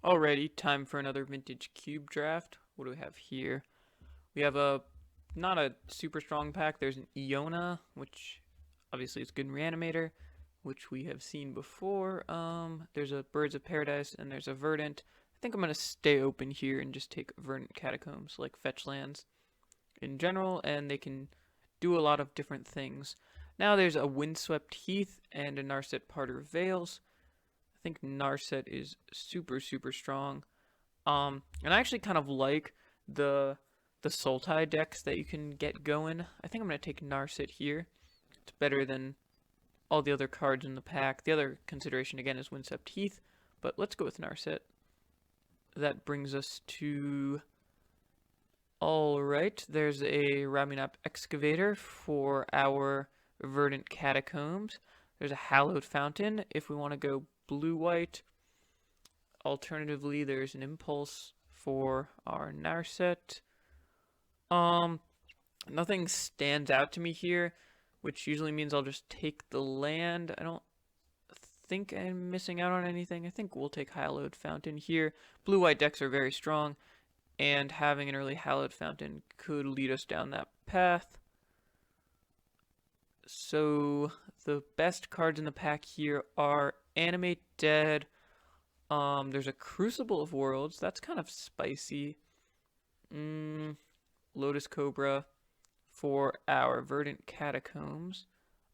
Alrighty, time for another vintage cube draft. What do we have here? We have not a super strong pack. There's an Iona, which obviously is good in Reanimator, which we have seen before. There's a Birds of Paradise, and there's a Verdant. I think I'm going to stay open here and just take Verdant Catacombs, like fetch lands in general, and they can do a lot of different things. Now there's a Windswept Heath and a Narset Parter Veils. I think Narset is super strong. And I actually kind of like the Sultai decks that you can get going. I think I'm gonna take Narset here. It's better than all the other cards in the pack. The other consideration again is Windswept Heath, but let's go with Narset. That brings us to alright, there's a Ramunap Excavator for our Verdant Catacombs. There's a Hallowed Fountain if we want to go blue-white. Alternatively, there's an Impulse for our Narset. Nothing stands out to me here, which usually means I'll just take the land. I don't think I'm missing out on anything. I think we'll take Hallowed Fountain here. Blue-white decks are very strong, and having an early Hallowed Fountain could lead us down that path. So the best cards in the pack here are Animate Dead. There's a Crucible of Worlds. That's kind of spicy. Lotus Cobra for our Verdant Catacombs.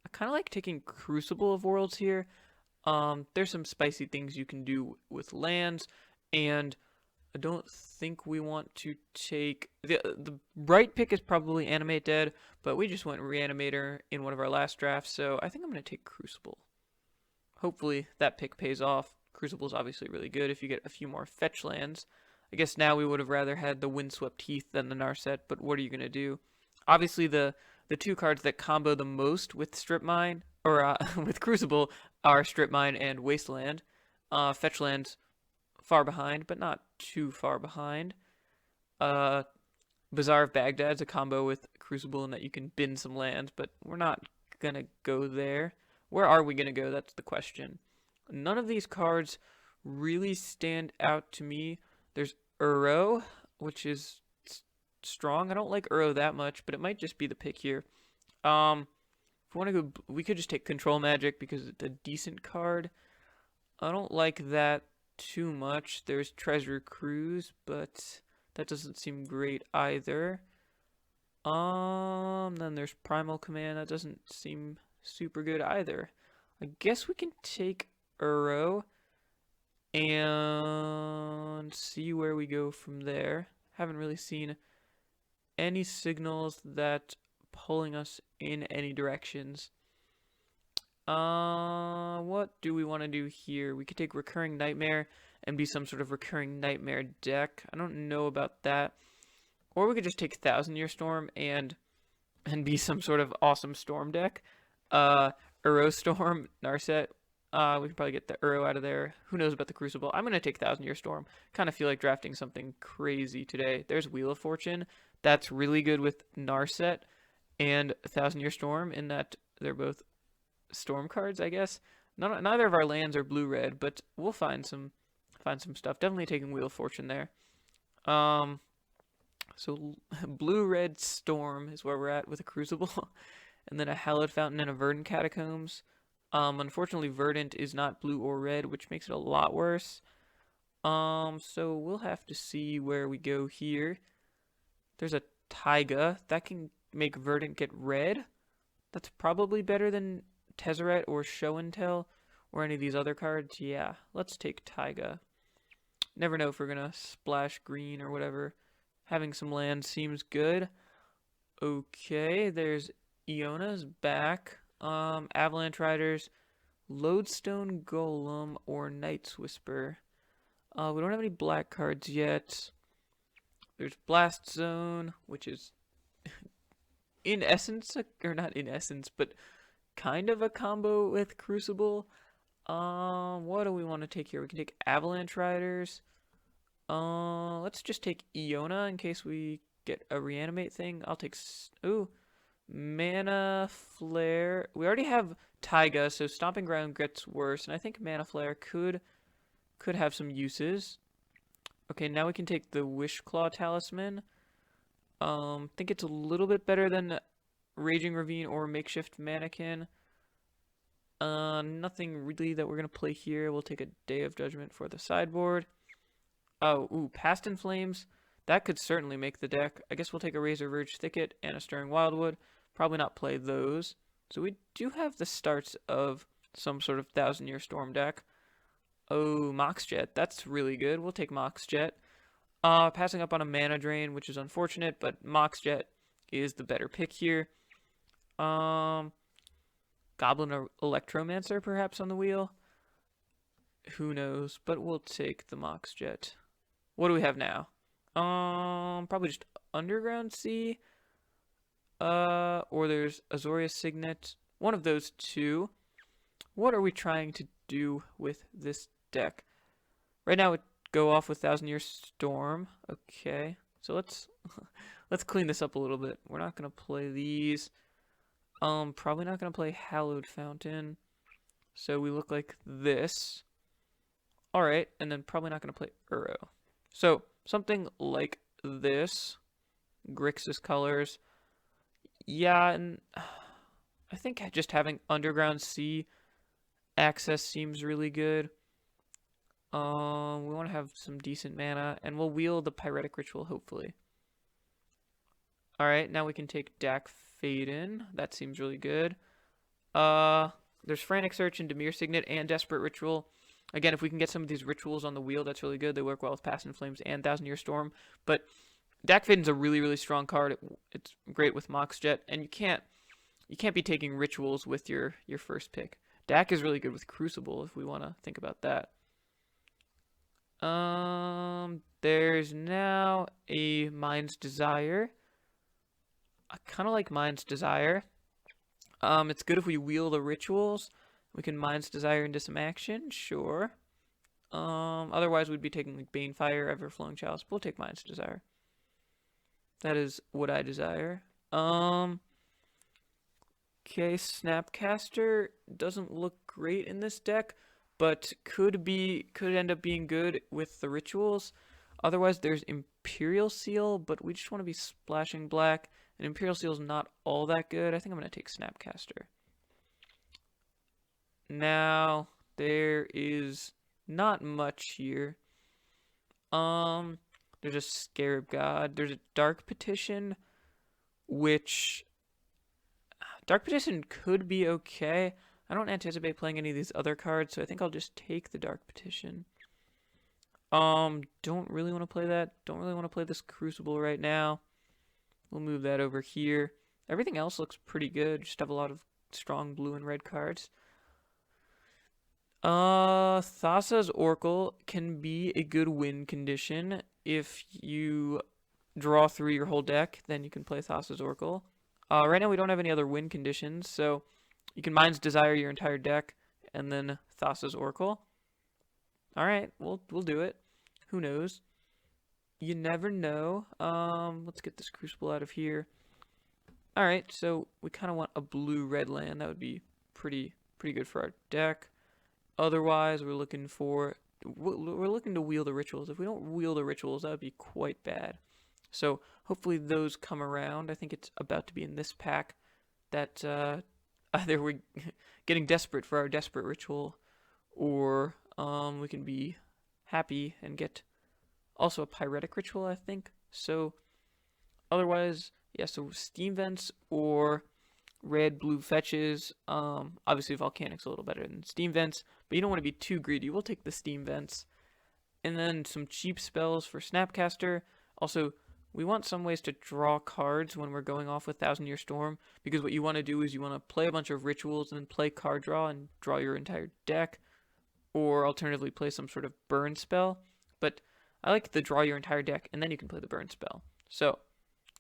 I kind of like taking Crucible of Worlds here. There's some spicy things you can do with lands, and I don't think we want to take the right pick is probably Animate Dead, but we just went Reanimator in one of our last drafts, so I think I'm going to take Crucible. Hopefully that pick pays off. Crucible is obviously really good if you get a few more fetch lands. I guess now we would have rather had the Windswept Heath than the Narset, but what are you going to do? Obviously the two cards that combo the most with Strip Mine, or with Crucible, are Strip Mine and Wasteland. Fetch lands far behind, but not too far behind. Bazaar of Baghdad's a combo with Crucible in that you can bin some lands, but we're not gonna go there. Where are we gonna go? That's the question. None of these cards really stand out to me. There's Uro, which is strong. I don't like Uro that much, but it might just be the pick here. If we want to go, we could just take Control Magic because it's a decent card. I don't like that too much. There's Treasure Cruise, but that doesn't seem great either. Then there's Primal Command. That doesn't seem super good either. I guess we can take Uro and see where we go from there. Haven't really seen any signals that pulling us in any directions. What do we want to do here? We could take Recurring Nightmare and be some sort of Recurring Nightmare deck. I don't know about that. Or we could just take Thousand Year Storm and be some sort of awesome storm deck. Uro Storm, Narset. We could probably get the Uro out of there. Who knows about the Crucible? I'm going to take Thousand Year Storm. Kind of feel like drafting something crazy today. There's Wheel of Fortune. That's really good with Narset and Thousand Year Storm in that they're both storm cards, I guess. Neither of our lands are blue-red, but we'll find some stuff. Definitely taking Wheel of Fortune there. So blue-red storm is where we're at with a Crucible, and then a Hallowed Fountain and a Verdant Catacombs. Unfortunately, Verdant is not blue or red, which makes it a lot worse. So we'll have to see where we go here. There's a Taiga that can make Verdant get red. That's probably better than Tezzeret or Show and Tell or any of these other cards. Yeah, let's take Taiga. Never know if we're gonna splash green or whatever. Having some land seems good. Okay, there's Iona's back. Avalanche Riders, Lodestone Golem, or Night's Whisper. We don't have any black cards yet. There's Blast Zone, which is in essence, or not in essence, but kind of a combo with Crucible. What do we want to take here? We can take Avalanche Riders. Let's just take Iona in case we get a reanimate thing. I'll take, Mana Flare. We already have Taiga, so Stomping Ground gets worse, and I think Mana Flare could have some uses. Okay, now we can take the Wishclaw Talisman. Think it's a little bit better than Raging Ravine or Makeshift Mannequin. Nothing really that we're gonna play here. We'll take a Day of Judgment for the sideboard. Oh, ooh, Past in Flames. That could certainly make the deck. I guess we'll take a Razor Verge Thicket and a Stirring Wildwood. Probably not play those. So we do have the starts of some sort of Thousand Year Storm deck. Oh, Mox Jet. That's really good. We'll take Mox Jet. Passing up on a Mana Drain, which is unfortunate, but Mox Jet is the better pick here. Goblin or Electromancer perhaps on the wheel. Who knows? But we'll take the Mox Jet. What do we have now? Probably just Underground Sea. Or there's Azorius Signet. One of those two. What are we trying to do with this deck? Right now, it go off with Thousand Year Storm. Okay, so let's clean this up a little bit. We're not gonna play these. Probably not gonna play Hallowed Fountain. So we look like this. All right, and then probably not gonna play Uro. So something like this. Grixis colors. Yeah, and I think just having Underground Sea access seems really good. We want to have some decent mana, and we'll wheel the Pyretic Ritual, hopefully. Alright, now we can take Dack Fayden. That seems really good. There's Frantic Search and Dimir Signet and Desperate Ritual. Again, if we can get some of these rituals on the wheel, that's really good. They work well with Past in Flames and Thousand Year Storm. But Dack Fayden's a really, really strong card. It's great with Mox Jet, and you can't be taking rituals with your first pick. Dack is really good with Crucible if we want to think about that. There's now a Mind's Desire. I kind of like Mind's Desire. It's good if we wheel the rituals. We can Mind's Desire into some action, sure. Otherwise we'd be taking like Banefire, Everflowing Chalice. We'll take Mind's Desire. That is what I desire. Okay, Snapcaster doesn't look great in this deck, but could end up being good with the rituals. Otherwise, there's Imperial Seal, but we just want to be splashing black, and Imperial Seal is not all that good. I think I'm going to take Snapcaster. Now, there is not much here. There's a Scarab God. There's a Dark Petition, which Dark Petition could be okay. I don't anticipate playing any of these other cards, so I think I'll just take the Dark Petition. Don't really want to play that. Don't really want to play this Crucible right now. We'll move that over here. Everything else looks pretty good. Just have a lot of strong blue and red cards. Thassa's Oracle can be a good win condition. If you draw through your whole deck, then you can play Thassa's Oracle. Right now we don't have any other win conditions, so you can Mind's Desire your entire deck, and then Thassa's Oracle. Alright, we'll do it. Who knows? You never know. Let's get this Crucible out of here. Alright, so we kind of want a blue-red land. That would be pretty good for our deck. Otherwise, we're looking to wheel the rituals. If we don't wheel the rituals, that would be quite bad. So hopefully those come around. I think it's about to be in this pack that either we're getting desperate for our desperate ritual, or we can be happy and get also a Pyretic Ritual, I think. So otherwise, yeah, so Steam Vents or red, blue fetches. Obviously Volcanic's a little better than Steam Vents, but you don't want to be too greedy. We'll take the Steam Vents. And then some cheap spells for Snapcaster. Also, we want some ways to draw cards when we're going off with Thousand Year Storm, because what you want to do is you want to play a bunch of rituals and then play card draw and draw your entire deck, or alternatively play some sort of burn spell. But I like the draw your entire deck, and then you can play the burn spell. So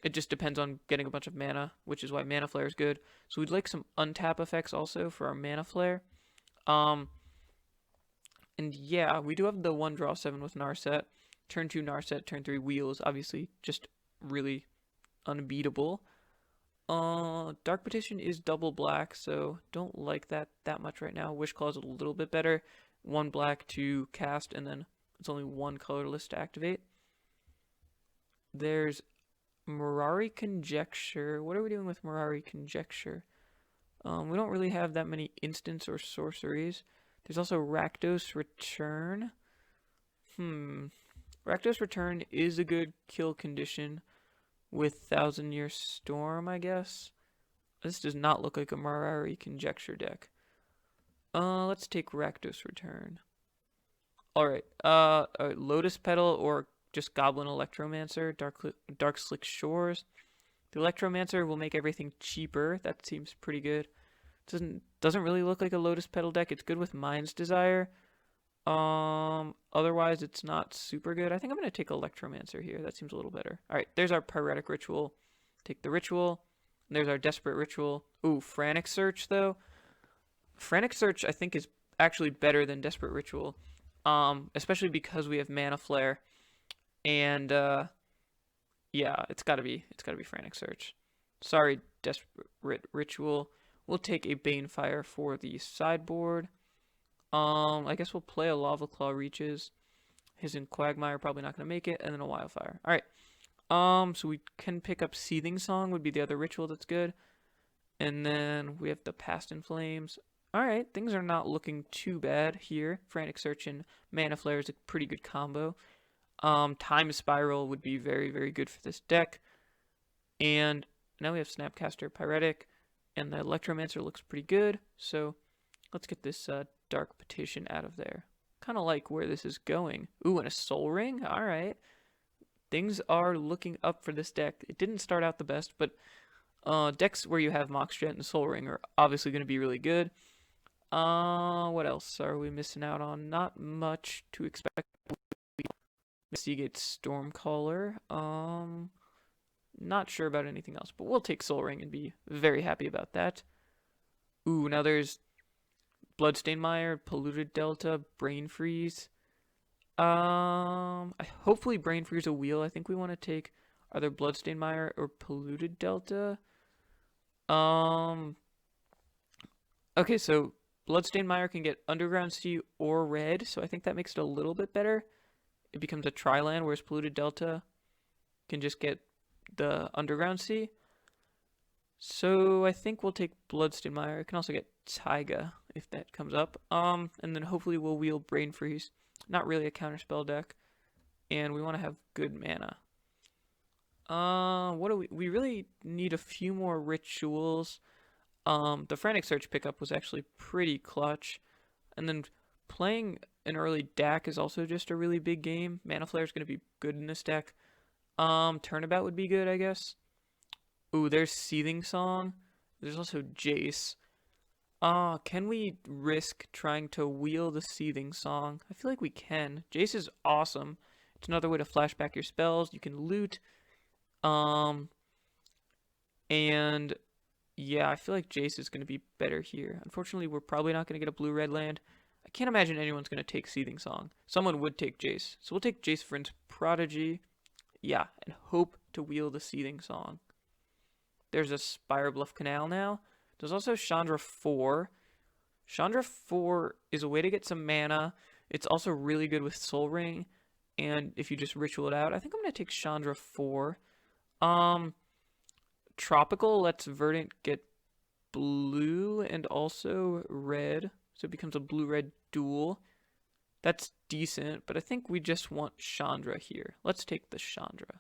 it just depends on getting a bunch of mana, which is why Mana Flare is good. So we'd like some untap effects also for our Mana Flare. And yeah, we do have the 1 draw 7 with Narset. Turn 2 Narset, turn 3 Wheels, obviously just really unbeatable. Dark Petition is double black, so don't like that much right now. Wishclaw is a little bit better. 1 black to cast, and then It's only one colorless to activate. There's Mirari Conjecture. What are we doing with Mirari Conjecture? We don't really have that many instants or sorceries. There's also Rakdos Return. Rakdos Return is a good kill condition with Thousand Year Storm, I guess. This does not look like a Mirari Conjecture deck. Let's take Rakdos Return. Alright, Lotus Petal or just Goblin Electromancer, Dark Slick Shores. The Electromancer will make everything cheaper. That seems pretty good. Doesn't really look like a Lotus Petal deck. It's good with Mind's Desire. Otherwise it's not super good. I think I'm gonna take Electromancer here. That seems a little better. Alright, there's our Pyretic Ritual. Take the Ritual. There's our Desperate Ritual. Ooh, Frantic Search though. Frantic Search I think is actually better than Desperate Ritual. Especially because we have Mana Flare. And yeah, it's gotta be Frantic Search. Sorry, Desperate Ritual. We'll take a Banefire for the sideboard. I guess we'll play a Lava Claw Reaches. His and Quagmire probably not gonna make it, and then a Wildfire. Alright. So we can pick up Seething Song would be the other ritual that's good. And then we have the Past in Flames. Alright, things are not looking too bad here. Frantic Search and Mana Flare is a pretty good combo. Time Spiral would be very, very good for this deck. And now we have Snapcaster Pyretic, and the Electromancer looks pretty good. So let's get this Dark Petition out of there. Kind of like where this is going. Ooh, and a Soul Ring? Alright. Things are looking up for this deck. It didn't start out the best, but decks where you have Moxjet and Soul Ring are obviously going to be really good. What else are we missing out on? Not much to expect. Seagate Stormcaller. Not sure about anything else, but we'll take Soul Ring and be very happy about that. Ooh, now there's Bloodstained Mire, Polluted Delta, Brain Freeze. Hopefully Brain Freeze a wheel. I think we want to take either Bloodstained Mire or Polluted Delta. Okay, so Bloodstained Mire can get Underground Sea or Red, so I think that makes it a little bit better. It becomes a Tri-land, whereas Polluted Delta can just get the Underground Sea. So I think we'll take Bloodstained Mire. It can also get Taiga if that comes up. And then hopefully we'll wheel Brain Freeze. Not really a counterspell deck. And we want to have good mana. What do we really need a few more rituals. The Frantic Search pickup was actually pretty clutch. And then playing an early DAC is also just a really big game. Mana Flare is going to be good in this deck. Turnabout would be good, I guess. Ooh, there's Seething Song. There's also Jace. Can we risk trying to wheel the Seething Song? I feel like we can. Jace is awesome. It's another way to flash back your spells. You can loot. And yeah, I feel like Jace is going to be better here. Unfortunately, we're probably not going to get a blue-red land. I can't imagine anyone's going to take Seething Song. Someone would take Jace. So we'll take Jace Vryn's Prodigy. Yeah, and hope to wheel the Seething Song. There's a Spirebluff Canal now. There's also Chandra 4. Chandra 4 is a way to get some mana. It's also really good with Soul Ring. And if you just ritual it out, I think I'm going to take Chandra 4. Tropical lets Verdant get blue and also red. So it becomes a blue-red duel. That's decent, but I think we just want Chandra here. Let's take the Chandra.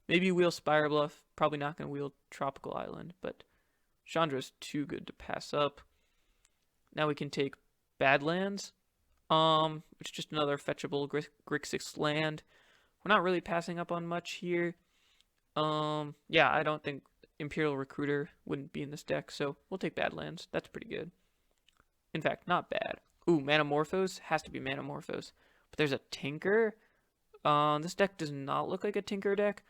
Maybe wheel Spirebluff. Probably not going to wheel Tropical Island, but Chandra's too good to pass up. Now we can take Badlands. It's just another fetchable Grixis land. We're not really passing up on much here. Yeah, I don't think Imperial Recruiter wouldn't be in this deck, so we'll take Badlands. That's pretty good. In fact, not bad. Ooh, Manamorphose? Has to be Manamorphose. But there's a Tinker. This deck does not look like a Tinker deck.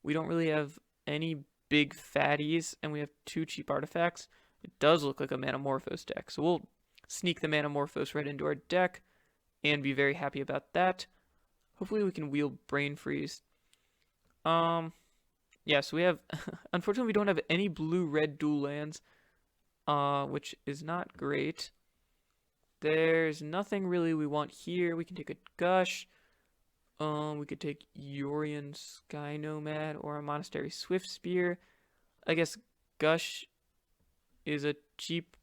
We don't really have any big fatties, and we have 2 cheap artifacts. It does look like a Manamorphose deck. So we'll sneak the Manamorphose right into our deck and be very happy about that. Hopefully we can wheel Brain Freeze. Yeah, so we have... Unfortunately, we don't have any blue-red dual lands, which is not great. There's nothing really we want here. We can take a Gush. We could take Yorion Sky Nomad or a Monastery Swift Spear. I guess Gush is a cheap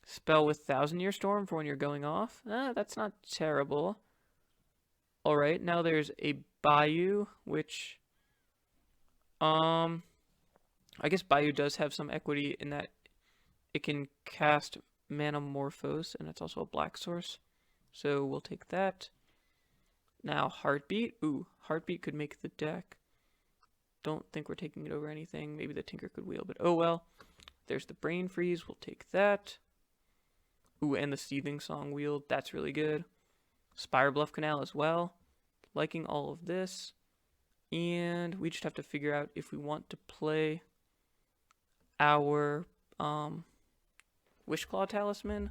spell with Thousand Year Storm for when you're going off. That's not terrible. Alright, now there's a Bayou, which, I guess Bayou does have some equity in that it can cast Manamorphose, and it's also a black source. So we'll take that. Now Heartbeat. Ooh, Heartbeat could make the deck. Don't think we're taking it over anything. Maybe the Tinker could wheel, but oh well. There's the Brain Freeze. We'll take that. Ooh, and the Seething Song wheel. That's really good. Spire Bluff Canal as well. Liking all of this. And we just have to figure out if we want to play our Wishclaw Talisman.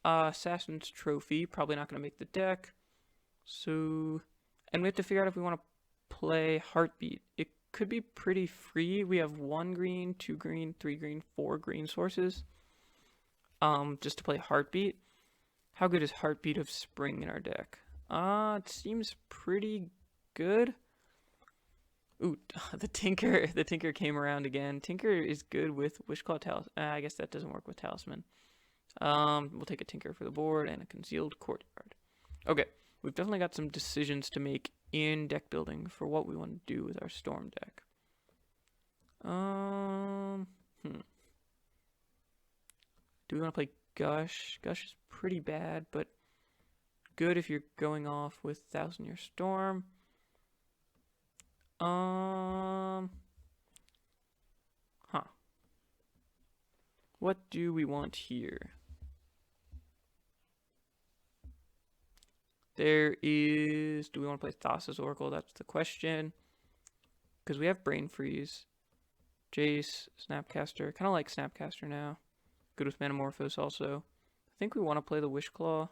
Assassin's Trophy. Probably not going to make the deck. So, and we have to figure out if we want to play Heartbeat. It could be pretty free. We have 1 green, 2 green, 3 green, 4 green sources. Just to play Heartbeat. How good is Heartbeat of Spring in our deck? It seems pretty good. Ooh, the Tinker came around again. Tinker is good with Wishclaw Talisman. I guess that doesn't work with Talisman. We'll take a Tinker for the board and a Concealed Courtyard. Okay, we've definitely got some decisions to make in deck building for what we want to do with our Storm deck. Do we want to play Gush? Gush is pretty bad, but good if you're going off with Thousand Year Storm. What do we want here? There is... Do we want to play Thassa's Oracle? That's the question. Because we have Brain Freeze. Jace, Snapcaster. Kind of like Snapcaster now. Good with Manamorphose also. I think we want to play the Wishclaw.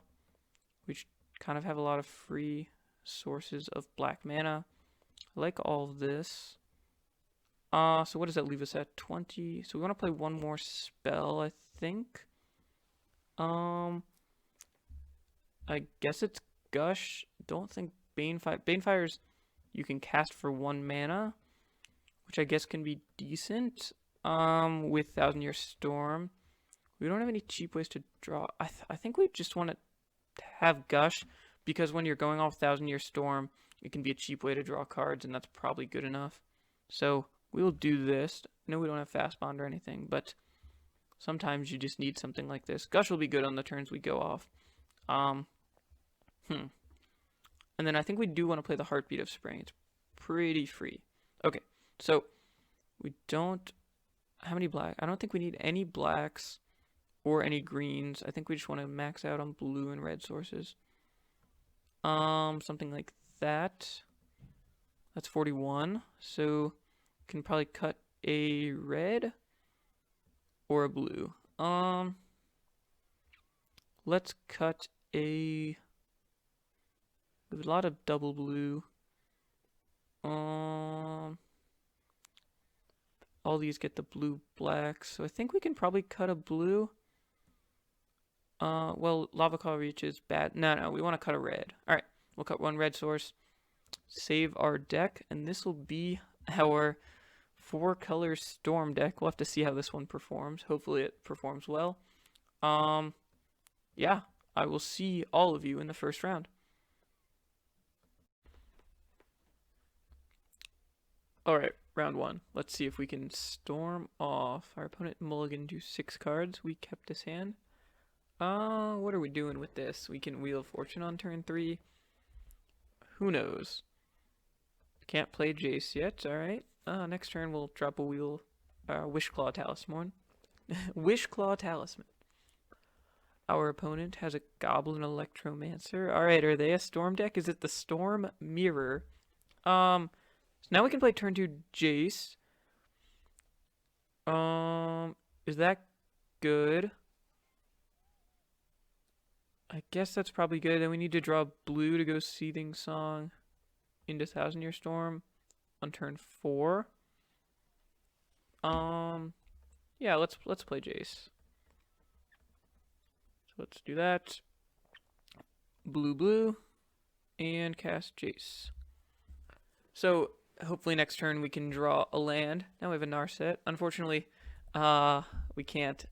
We kind of have a lot of free sources of black mana. I like all of this. So what does that leave us at? 20. So we want to play one more spell, I think. I guess it's Gush. Don't think Banefire. Banefire's you can cast for 1 mana, which I guess can be decent. With Thousand Year Storm. We don't have any cheap ways to draw. I think we just want to have Gush, because when you're going off Thousand Year Storm, it can be a cheap way to draw cards, and that's probably good enough. So we'll do this. No, we don't have Fast Bond or anything, but sometimes you just need something like this. Gush will be good on the turns we go off. And then I think we do want to play the Heartbeat of Spring. It's pretty free. Okay, so we don't... How many black? I don't think we need any blacks or any greens. I think we just want to max out on blue and red sources. Something like that. That's 41. So can probably cut a red or a blue. Let's cut a... There's a lot of double blue. All these get the blue blacks, so I think we can probably cut a blue. Well, Lava Claw Reach is bad. No, we want to cut a red. Alright, we'll cut 1 red source. Save our deck, and this will be our 4-color Storm deck. We'll have to see how this one performs. Hopefully it performs well. Yeah, I will see all of you in the first round. Alright, round 1. Let's see if we can storm off. Our opponent mulliganed to 6 cards. We kept his hand. What are we doing with this? We can Wheel of Fortune on turn 3. Who knows? Can't play Jace yet. Alright. Next turn we'll drop a wheel. Wishclaw Talisman. Wishclaw Talisman. Our opponent has a Goblin Electromancer. Alright, are they a Storm deck? Is it the Storm Mirror? So now we can play turn 2 Jace. Is that good? I guess that's probably good. Then we need to draw blue to go Seething Song into Thousand Year Storm on turn 4. Yeah, let's play Jace. So let's do that. Blue. and cast Jace. So hopefully next turn we can draw a land. Now we have a Narset. Unfortunately, we can't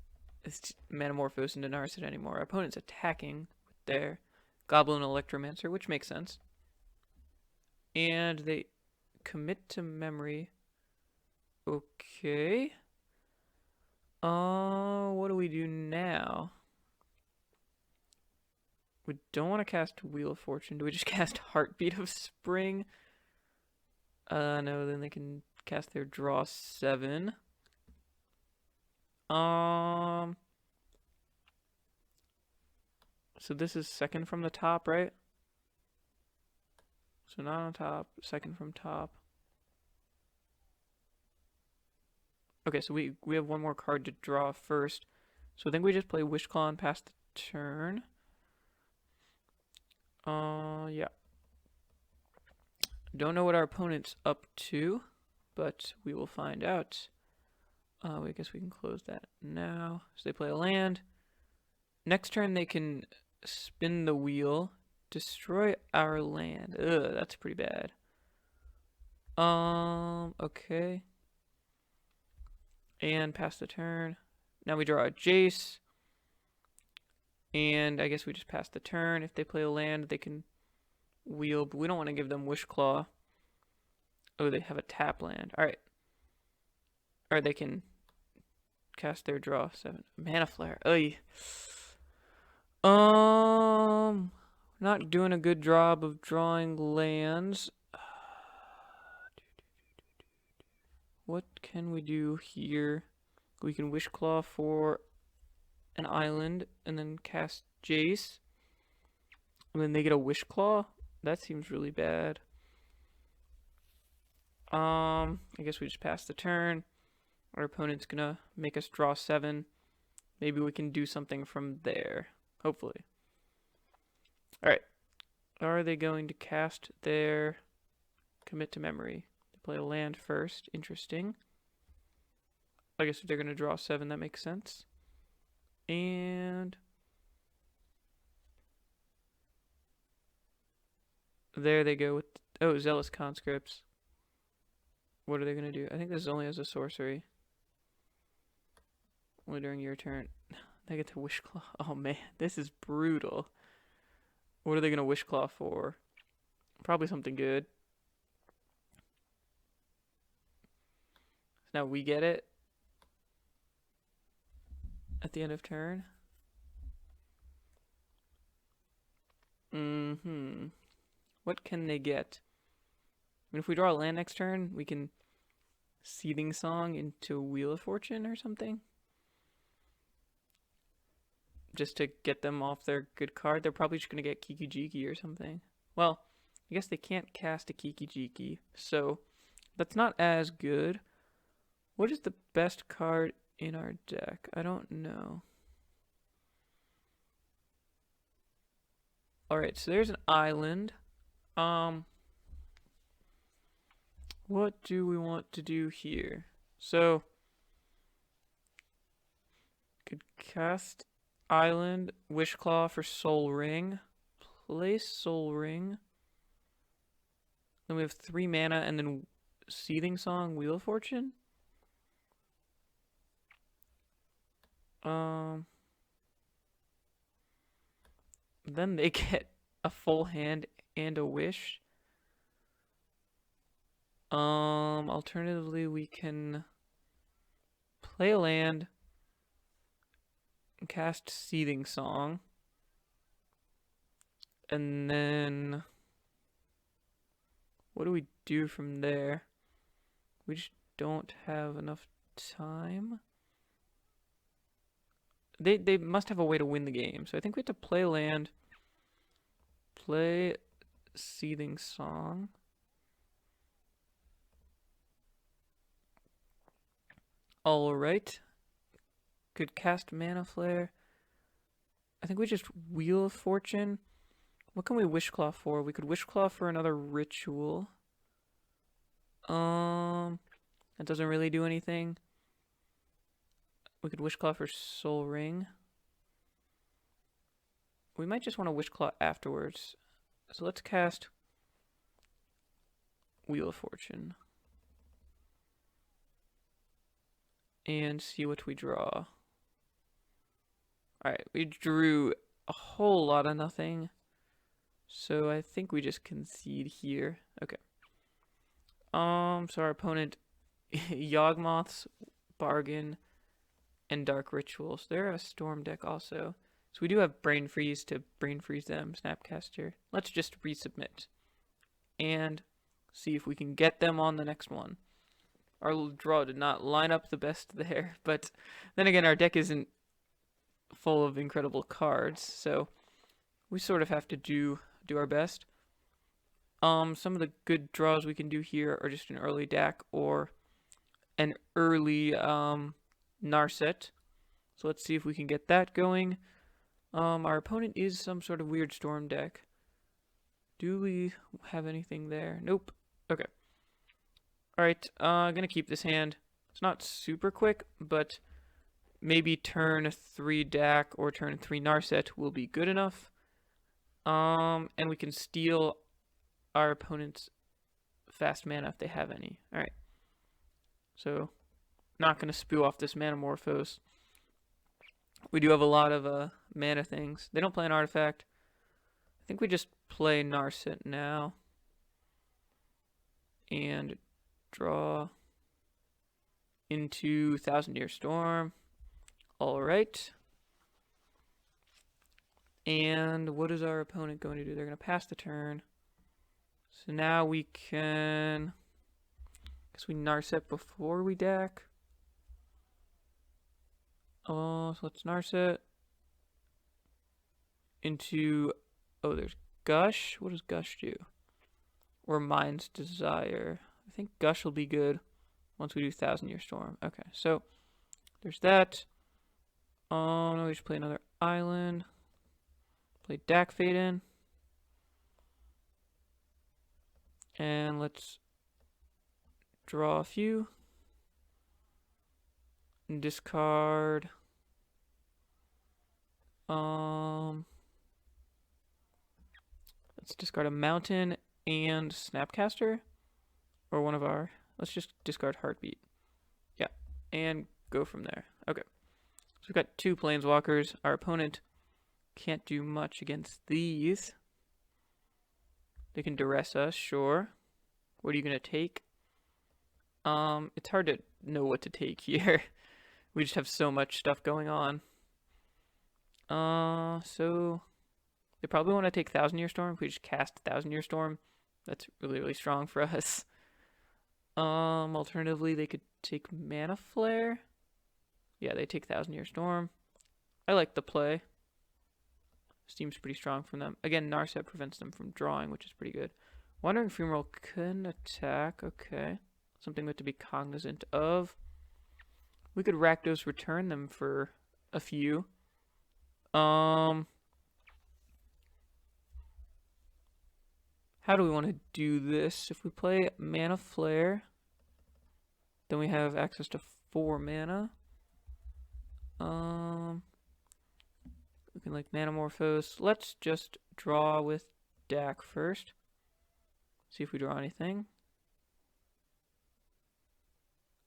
Manamorphose into Narset anymore. Our opponent's attacking with their Goblin Electromancer, which makes sense. And they commit to memory. Okay. What do we do now? We don't want to cast Wheel of Fortune. Do we just cast Heartbeat of Spring? No, then they can cast their draw 7. So this is second from the top, right? So not on top, second from top. Okay, so we have one more card to draw first. So I think we just play Wishclaw and pass the turn. Yeah. Don't know what our opponent's up to, but we will find out. I guess we can close that now. So they play a land. Next turn they can spin the wheel, destroy our land. Ugh, that's pretty bad. Okay. And pass the turn. Now we draw a Jace. And I guess we just pass the turn. If they play a land, they can wheel, but we don't want to give them Wishclaw. Oh, they have a tap land. Alright. Or they can cast their draw 7. Mana Flare. Oy. Not doing a good job of drawing lands. What can we do here? We can Wishclaw for an island and then cast Jace. And then they get a Wishclaw? That seems really bad. I guess we just pass the turn. Our opponent's gonna make us draw 7. Maybe we can do something from there. Hopefully. Alright. Are they going to cast their commit to memory? They play a land first. Interesting. I guess if they're gonna draw 7, that makes sense. And there they go with, oh, Zealous Conscripts. What are they gonna do? I think this only has a sorcery. Only during your turn. They get to Wishclaw. Oh man, this is brutal. What are they gonna Wishclaw for? Probably something good. Now we get it at the end of turn. What can they get? I mean, if we draw a land next turn, we can Seething Song into Wheel of Fortune or something. Just to get them off their good card. They're probably just going to get Kiki-Jiki or something. Well, I guess they can't cast a Kiki-Jiki, so that's not as good. What is the best card in our deck? I don't know. Alright, so there's an island. What do we want to do here? So, could cast island, Wishclaw for Soul Ring. Play Soul Ring. Then we have 3 mana and then Seething Song, Wheel of Fortune. Then they get a full hand and a wish. Alternatively, we can play a land and cast Seething Song. And then what do we do from there? We just don't have enough time. They must have a way to win the game. So I think we have to play land, play Seething Song. Alright. Could cast Mana Flare. I think we just Wheel of Fortune. What can we Wishclaw for? We could Wishclaw for another ritual. That doesn't really do anything. We could Wishclaw for Soul Ring. We might just want to Wishclaw afterwards. So let's cast Wheel of Fortune and see what we draw. Alright, we drew a whole lot of nothing. So I think we just concede here. Okay. So our opponent, Yawgmoths, Bargain, and Dark Rituals. They're a Storm deck also. So we do have Brain Freeze to Brain Freeze them, Snapcaster. Let's just resubmit. And see if we can get them on the next one. Our draw did not line up the best there, but then again, our deck isn't full of incredible cards, so we sort of have to do our best. Some of the good draws we can do here are just an early Dak or an early Narset. So let's see if we can get that going. Our opponent is some sort of weird Storm deck. Do we have anything there? Nope. Okay. Alright, I'm gonna keep this hand. It's not super quick, but maybe turn 3 Dak or turn 3 Narset will be good enough. And we can steal our opponent's fast mana if they have any. Alright. So, not gonna spew off this Manamorphose. We do have a lot of mana things. They don't play an artifact. I think we just play Narset now. And draw into Thousand Year Storm. Alright. And what is our opponent going to do? They're going to pass the turn. So now we can... I guess we Narset before we Dak. So let's Narset into... Oh, there's Gush. What does Gush do? Or Mind's Desire. I think Gush will be good once we do Thousand Year Storm. Okay, so there's that. No, we just play another island. Play Dak Fade in. And let's draw a few. And discard. Let's discard a mountain and Snapcaster. Or one of our... Let's just discard Heartbeat. Yeah, and go from there. Okay. So we've got 2 Planeswalkers. Our opponent can't do much against these. They can duress us, sure. What are you going to take? It's hard to know what to take here. We just have so much stuff going on. So they probably want to take Thousand Year Storm. If we just cast Thousand Year Storm, that's really, really strong for us. Alternatively, they could take Mana Flare. Yeah, they take Thousand Year Storm. I like the play. Seems pretty strong from them. Again, Narset prevents them from drawing, which is pretty good. Wandering Fumarole can attack. Okay. Something we have to be cognizant of. We could Rakdos return them for a few. How do we want to do this? If we play Mana Flare, then we have access to 4 mana. We can like Manamorphose. Let's just draw with Dak first. See if we draw anything.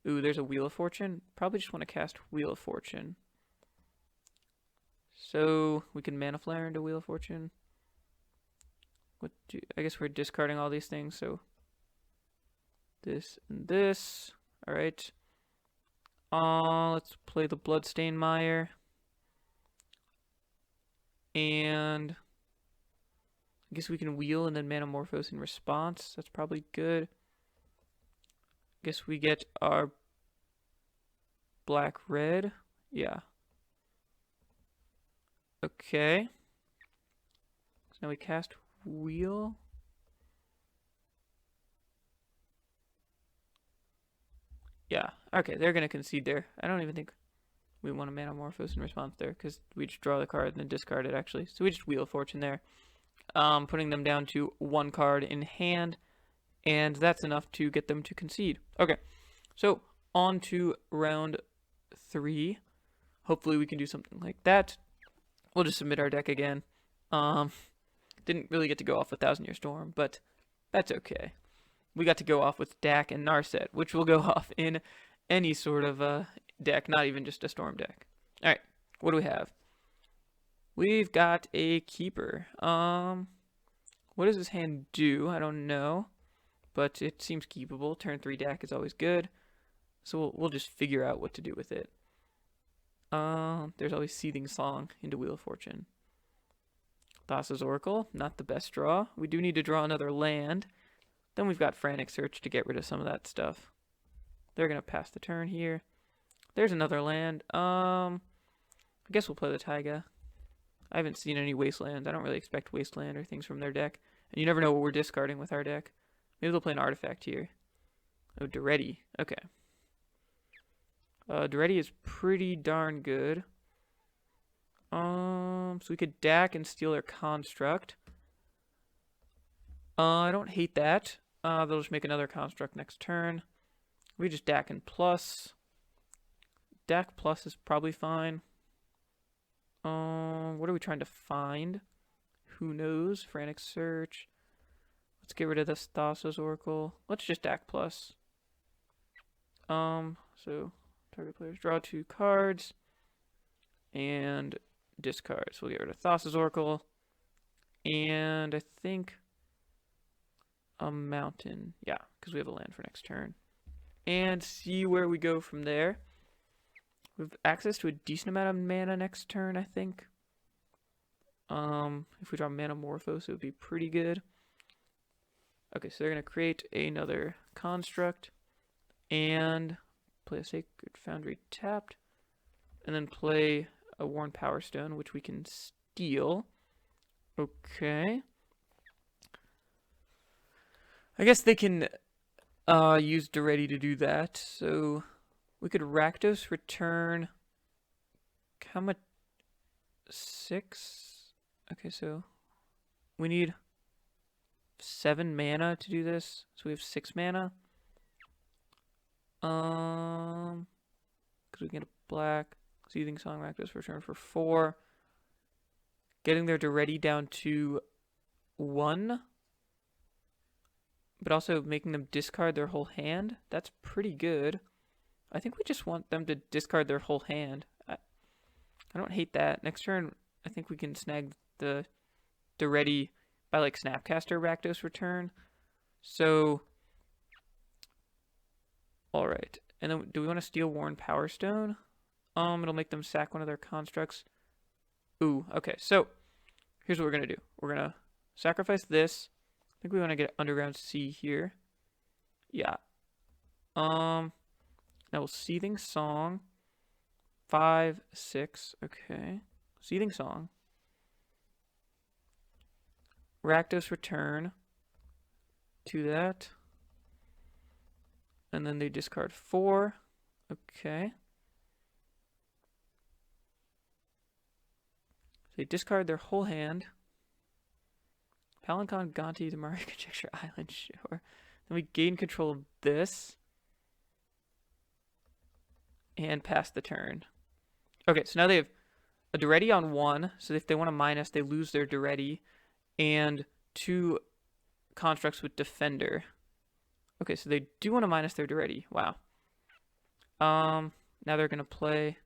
Ooh, there's a Wheel of Fortune. Probably just want to cast Wheel of Fortune. So we can Mana Flare into Wheel of Fortune. I guess we're discarding all these things, so this and this. Alright. Let's play the Bloodstained Mire. And I guess we can wheel and then Manamorphose in response. That's probably good. I guess we get our black-red. Yeah. Okay. So now we cast wheel. Yeah. Okay, they're going to concede there. I don't even think we want to Manamorphose in response there, because we just draw the card and then discard it, actually. So we just Wheel of Fortune there. Putting them down to 1 card in hand, and that's enough to get them to concede. Okay, so on to round 3. Hopefully we can do something like that. We'll just submit our deck again. Didn't Didn't really get to go off with Thousand Year Storm, but that's okay. We got to go off with Dak and Narset, which will go off in any sort of deck, not even just a Storm deck. All right, what do we have? We've got a Keeper. What does his hand do? I don't know, but it seems keepable. Turn 3 Dak is always good, so we'll just figure out what to do with it. There's always Seething Song into Wheel of Fortune. Thassa's Oracle, not the best draw. We do need to draw another land. Then we've got Frantic Search to get rid of some of that stuff. They're going to pass the turn here. There's another land. I guess we'll play the Taiga. I haven't seen any Wastelands. I don't really expect Wasteland or things from their deck. And you never know what we're discarding with our deck. Maybe they'll play an artifact here. Oh, Daretti. Okay. Daretti is pretty darn good. So we could Dak and steal their Construct. I don't hate that. They'll just make another Construct next turn. We just Dak and plus. Dak plus is probably fine. What are we trying to find? Who knows? Frantic Search. Let's get rid of this Thassa's Oracle. Let's just Dak plus. So target players draw 2 cards and discard. So we'll get rid of Thassa's Oracle. And I think a mountain. Yeah, because we have a land for next turn. And see where we go from there. We have access to a decent amount of mana next turn, I think. If we draw Manamorphose, it would be pretty good. Okay, so they're going to create another construct and play a Sacred Foundry tapped, and then play a Worn Power Stone, which we can steal. Okay. I guess they can use Daretti to do that, so we could Rakdos return. How much? 6? Okay, so we need 7 mana to do this, so we have 6 mana. Because we can get a black Seething Song Rakdos return for 4. Getting their Daretti down to 1. But also making them discard their whole hand. That's pretty good. I think we just want them to discard their whole hand. I don't hate that. Next turn, I think we can snag the Daretti by like Snapcaster Rakdos return. So, alright. And then do we want to steal Worn Power Stone? It'll make them sack one of their constructs. Ooh, okay. So, here's what we're going to do. We're going to sacrifice this. I think we want to get Underground Sea here. Yeah. Now we'll Seething Song. 5, 6. Okay. Seething Song. Rakdos return to that. And then they discard 4. Okay. They discard their whole hand. Palancon, Gonti, Damari, Conjecture Island, sure. Then we gain control of this. And pass the turn. Okay, so now they have a Daretti on 1. So if they want to minus, they lose their Daretti. And 2 constructs with Defender. Okay, so they do want to minus their Daretti. Wow. Now they're going to play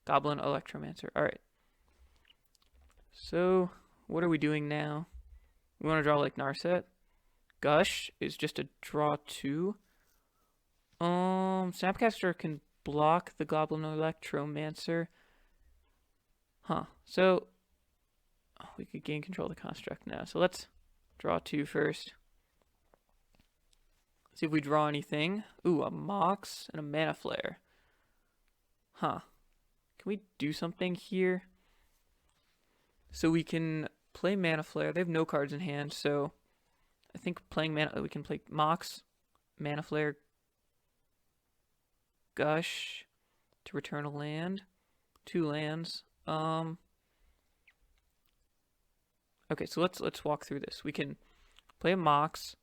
Goblin Electromancer. Alright. So, what are we doing now? We want to draw like Narset. Gush is just a draw 2. Snapcaster can block the Goblin Electromancer. Huh. So, we could gain control of the construct now. So let's draw 2 first. See if we draw anything. Ooh, a Mox and a Mana Flare. Huh. Can we do something here? So we can play Mana Flare. They have no cards in hand, so I think playing Mana, we can play Mox, Mana Flare, Gush to return a land. 2 lands. Okay, so let's walk through this. We can play a Mox,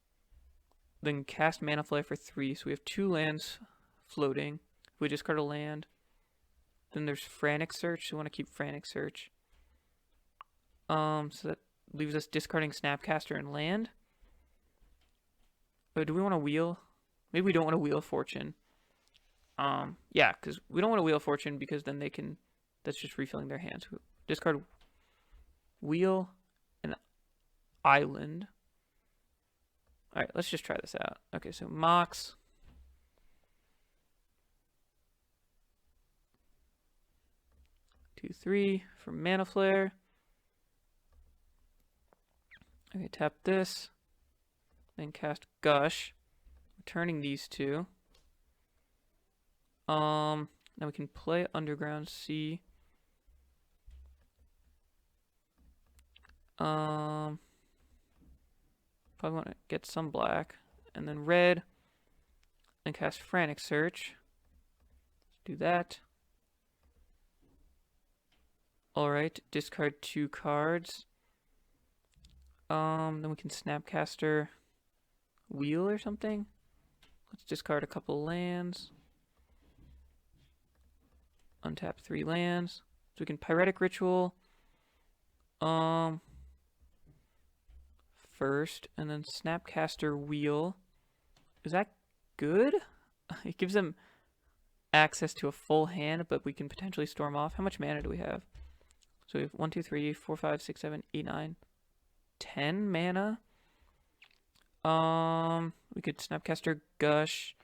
then cast Mana Flare for 3, so we have 2 lands floating. If we discard a land, then there's Frantic Search, so we want to keep Frantic Search. So that leaves us discarding Snapcaster and land. But do we want to wheel? Maybe we don't want to wheel Fortune. Yeah, because we don't want to wheel Fortune because then they can. That's just refilling their hands. Discard wheel and island. All right, let's just try this out. Okay, so Mox. Two, 3 for Mana Flare. Okay, tap this. Then cast Gush. Returning these two. Now we can play Underground Sea. Probably want to get some black. And then red. And cast Frantic Search. Let's do that. Alright, discard 2 cards. Then we can Snapcaster Wheel or something. Let's discard a couple lands. Untap 3 lands. So we can Pyretic Ritual. First, and then Snapcaster Wheel. Is that good? It gives them access to a full hand, but we can potentially storm off. How much mana do we have? So we have 1, 2, 3, 4, 5, 6, 7, 8, 9, 10 mana. We could Snapcaster Gush.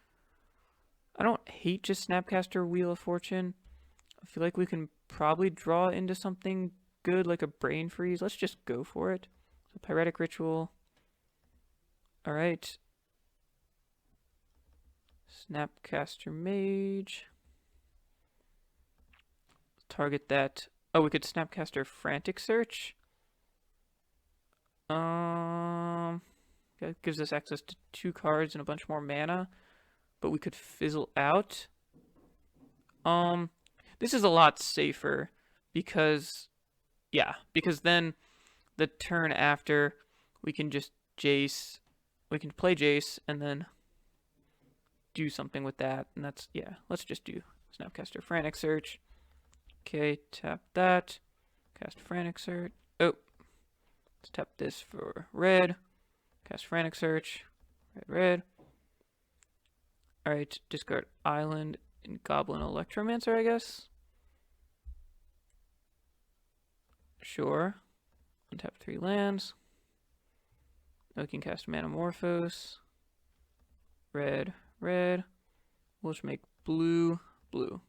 I don't hate just Snapcaster Wheel of Fortune. I feel like we can probably draw into something good like a Brain Freeze. Let's just go for it. So Pyretic Ritual. Alright. Snapcaster Mage. Target that. Oh, we could Snapcaster Frantic Search. That gives us access to 2 cards and a bunch more mana. But we could fizzle out. This is a lot safer because, yeah, because then the turn after we can just Jace, we can play Jace and then do something with that. And that's, yeah, let's just do Snapcaster Frantic Search. Okay, tap that. Cast Frantic Search. Oh, let's tap this for red. Cast Frantic Search. Red, red. Alright, discard Island and Goblin Electromancer, I guess. Sure. Untap 3 lands. Now we can cast Manamorphose. Red, red. We'll just make blue, blue.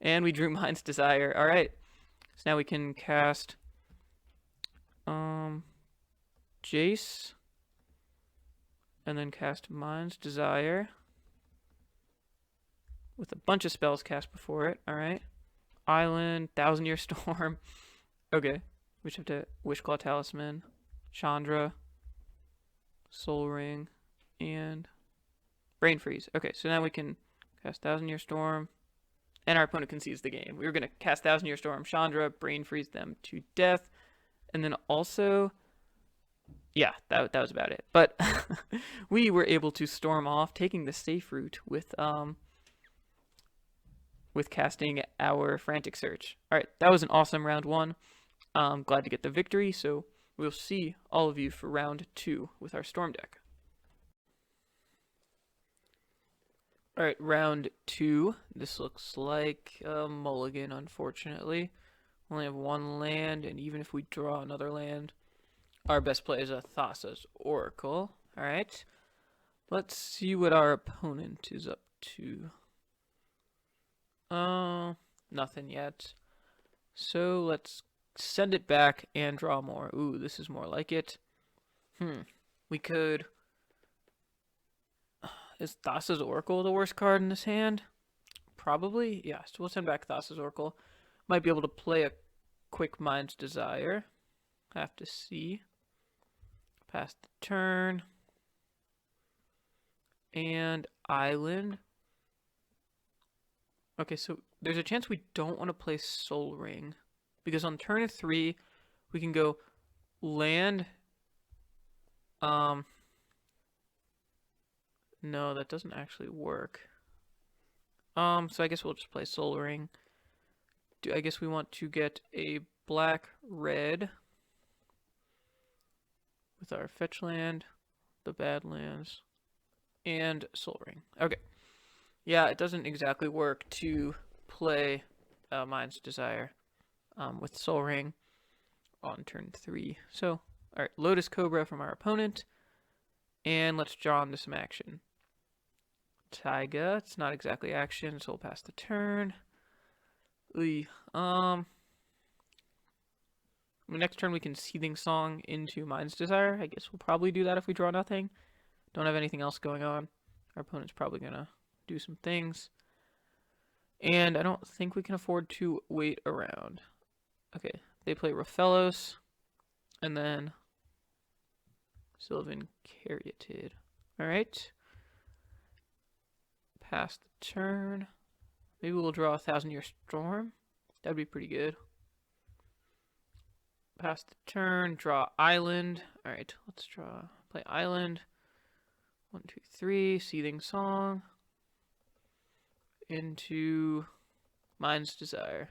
And we drew Mind's Desire. Alright. So now we can cast Jace. And then cast Mind's Desire. With a bunch of spells cast before it. Alright. Island, Thousand Year Storm. Okay. We just have to Wishclaw Talisman. Chandra. Soul Ring. And Brain Freeze. Okay, so now we can cast Thousand Year Storm. And our opponent concedes the game. We were going to cast Thousand Year Storm, Chandra, Brain Freeze them to death. And then also, yeah, that was about it. But we were able to storm off, taking the safe route with casting our Frantic Search. All right, that was an awesome round 1. Glad to get the victory. So we'll see all of you for round 2 with our Storm deck. Alright, round 2. This looks like a mulligan, unfortunately. We only have 1 land, and even if we draw another land, our best play is a Thassa's Oracle. Alright, let's see what our opponent is up to. Nothing yet. So let's send it back and draw more. Ooh, this is more like it. We could... Is Thassa's Oracle the worst card in this hand? Probably, yeah. So we'll send back Thassa's Oracle. Might be able to play a quick Mind's Desire. Have to see. Pass the turn. And Island. Okay, so there's a chance we don't want to play Soul Ring. Because on turn 3, we can go land. No, that doesn't actually work. So I guess we'll just play Soul Ring. I guess we want to get a black red. with our fetch land, the Badlands, and Sol Ring. Okay. Yeah, it doesn't exactly work to play Mind's Desire with Sol Ring on turn 3. So, alright, Lotus Cobra from our opponent. And let's draw into some action. Taiga, it's not exactly action, so we'll pass the turn. Next turn we can Seething Song into Mind's Desire. I guess we'll probably do that if we draw nothing. Don't have anything else going on. Our opponent's probably gonna do some things. And I don't think we can afford to wait around. Okay, they play Rofellos, and then Sylvan Caryatid. Alright. Pass the turn. Maybe we'll draw a Thousand Year Storm. That'd be pretty good. Pass the turn, draw Island. Alright, let's play Island. 1, 2, 3, Seething Song. Into Mind's Desire.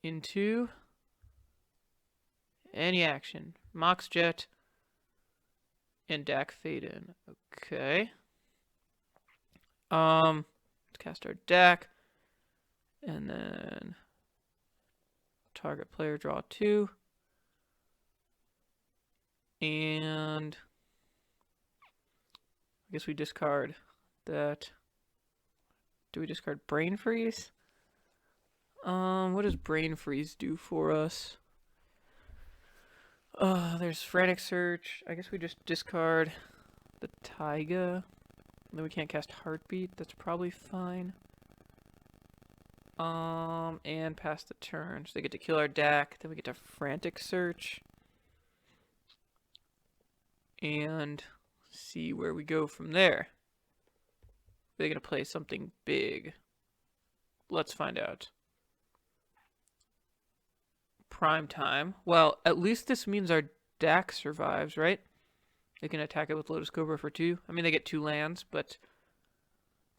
Into any action. Mox Jet and Dak Fade in. Okay. Let's cast our Dak. And then target player draw 2. And I guess we discard that. Do we discard Brain Freeze? What does Brain Freeze do for us? There's Frantic Search. I guess we just discard the Taiga. Then we can't cast Heartbeat. That's probably fine. And pass the turn. So they get to kill our Dak. Then we get to Frantic Search. And see where we go from there. They're going to play something big. Let's find out. Prime time. Well, at least this means our Dak survives, right? They can attack it with Lotus Cobra for 2. I mean, they get 2 lands, but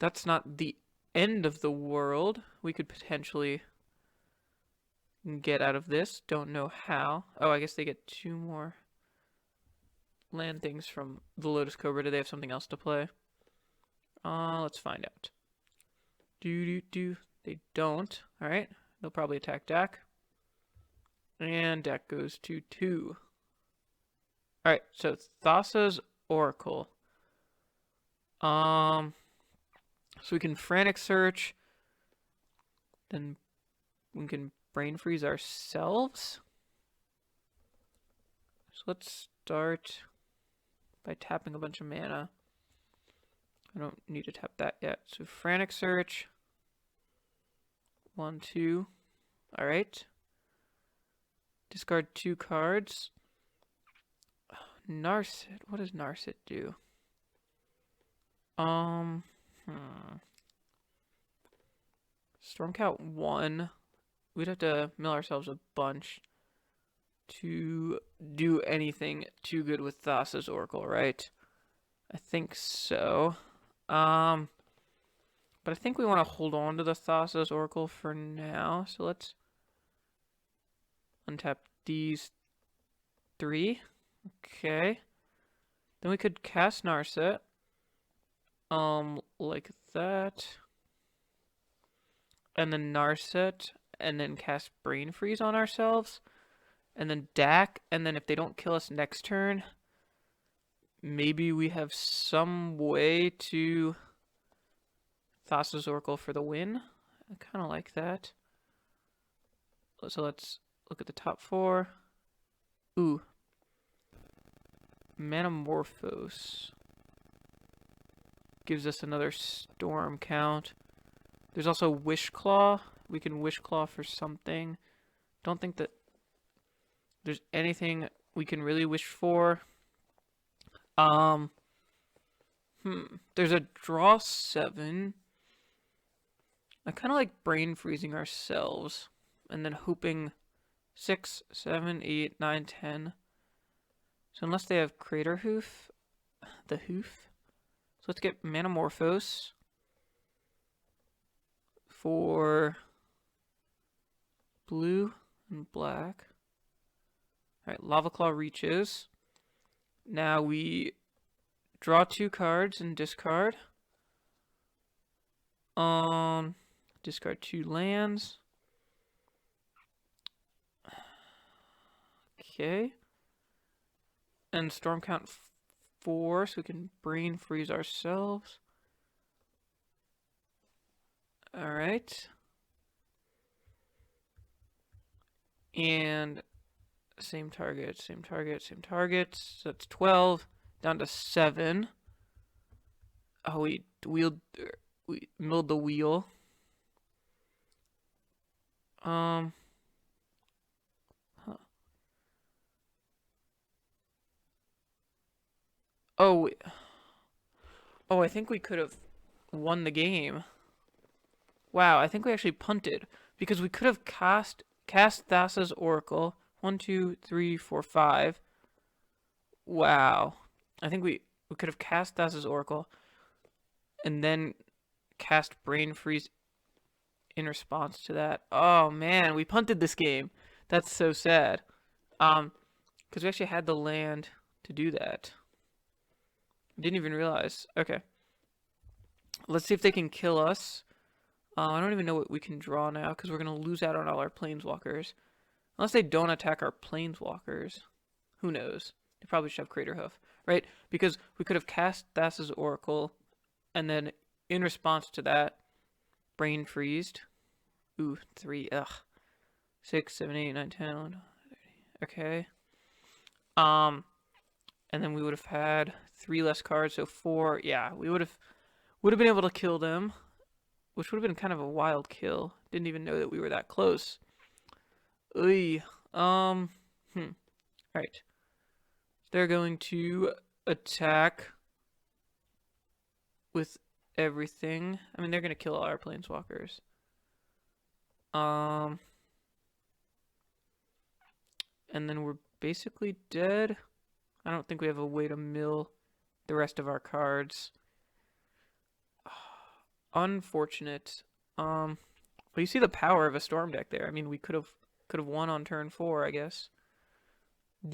that's not the end of the world. We could potentially get out of this. Don't know how. Oh, I guess they get 2 more land things from the Lotus Cobra. Do they have something else to play? Let's find out. They don't. Alright. They'll probably attack Dak. And Dak goes to 2. Alright, so Thassa's Oracle. So we can Frantic Search. Then we can Brain Freeze ourselves. So let's start by tapping a bunch of mana. I don't need to tap that yet. So Frantic Search. 1, 2. Alright. Discard 2 cards. Narset. What does Narset do? Stormcat 1. We'd have to mill ourselves a bunch to do anything too good with Thassa's Oracle, right? I think so. But I think we want to hold on to the Thassa's Oracle for now. So let's untap these 3. Okay. Then we could cast Narset. Like that. And then Narset. And then cast Brain Freeze on ourselves. And then Dak. And then if they don't kill us next turn, maybe we have some way to Thassa's Oracle for the win. I kind of like that. So let's look at the top 4. Ooh. Manamorphose gives us another storm count. There's also Wish Claw. We can Wish Claw for something. Don't think that there's anything we can really wish for. There's a draw 7. I kind of like Brain Freezing ourselves and then hoping 6, 7, 8, 9, 10. So unless they have Crater Hoof, the Hoof. So let's get Manamorphose for blue and black. Alright, Lava Claw reaches. Now we draw 2 cards and discard. Discard 2 lands. Okay. And storm count 4, so we can brain freeze ourselves. Alright. And same target, same target, same target. So that's 12. Down to 7. Oh, we milled the wheel. Huh. Oh, I think we could have won the game. Wow, I think we actually punted because we could have cast Thassa's Oracle. 1, 2, 3, 4, 5. Wow, I think we could have cast Thassa's Oracle and then cast Brain Freeze in response to that. Oh man, we punted this game. That's so sad. Because we actually had the land to do that. Didn't even realize. Okay. Let's see if they can kill us. I don't even know what we can draw now because we're going to lose out on all our planeswalkers. Unless they don't attack our planeswalkers. Who knows? They probably should have Crater Hoof, right? Because we could have cast Thassa's Oracle and then in response to that, Brain Freezed. Ooh, 3. Ugh. 6, 7, 8, 9, 10, 11, 30. Okay. And then we would have had 3 less cards, so 4. Yeah, we would have been able to kill them, which would have been kind of a wild kill. Didn't even know that we were that close. Right. They're going to attack with everything. I mean, they're going to kill all our planeswalkers. And then we're basically dead. I don't think we have a way to mill the rest of our cards. Unfortunate. But you see the power of a storm deck there. I mean, we could have won on turn 4, I guess. All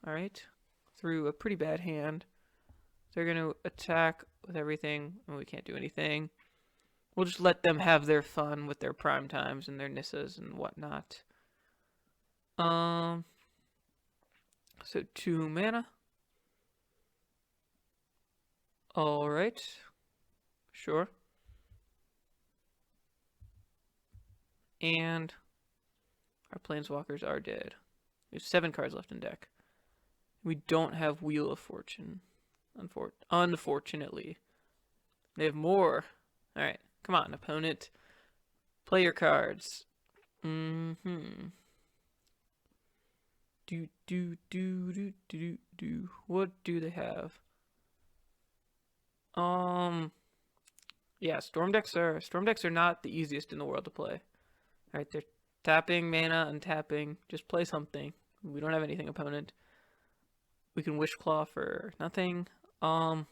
right, through a pretty bad hand. They're gonna attack with everything, and we can't do anything. We'll just let them have their fun with their prime times and their Nissas and whatnot. So 2 mana. All right. Sure. And our planeswalkers are dead. We have 7 cards left in deck. We don't have Wheel of Fortune. Unfortunately. They have more. Alright. Come on, opponent. Play your cards. What do they have? Yeah, storm decks are not the easiest in the world to play. Alright, they're tapping mana and tapping. Just play something. We don't have anything, opponent. We can Wishclaw for nothing. Do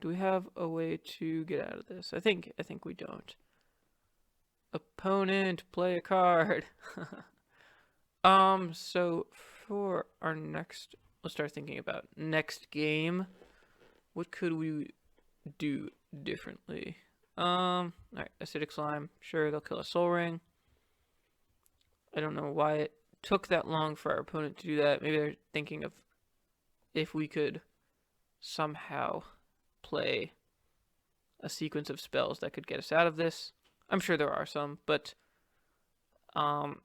we have a way to get out of this? I think we don't. Opponent, play a card. So for our next, let's start thinking about next game. What could we do differently? Alright, Acidic Slime. Sure, they'll kill a Soul Ring. I don't know why it took that long for our opponent to do that. Maybe they're thinking of if we could somehow play a sequence of spells that could get us out of this. I'm sure there are some, but our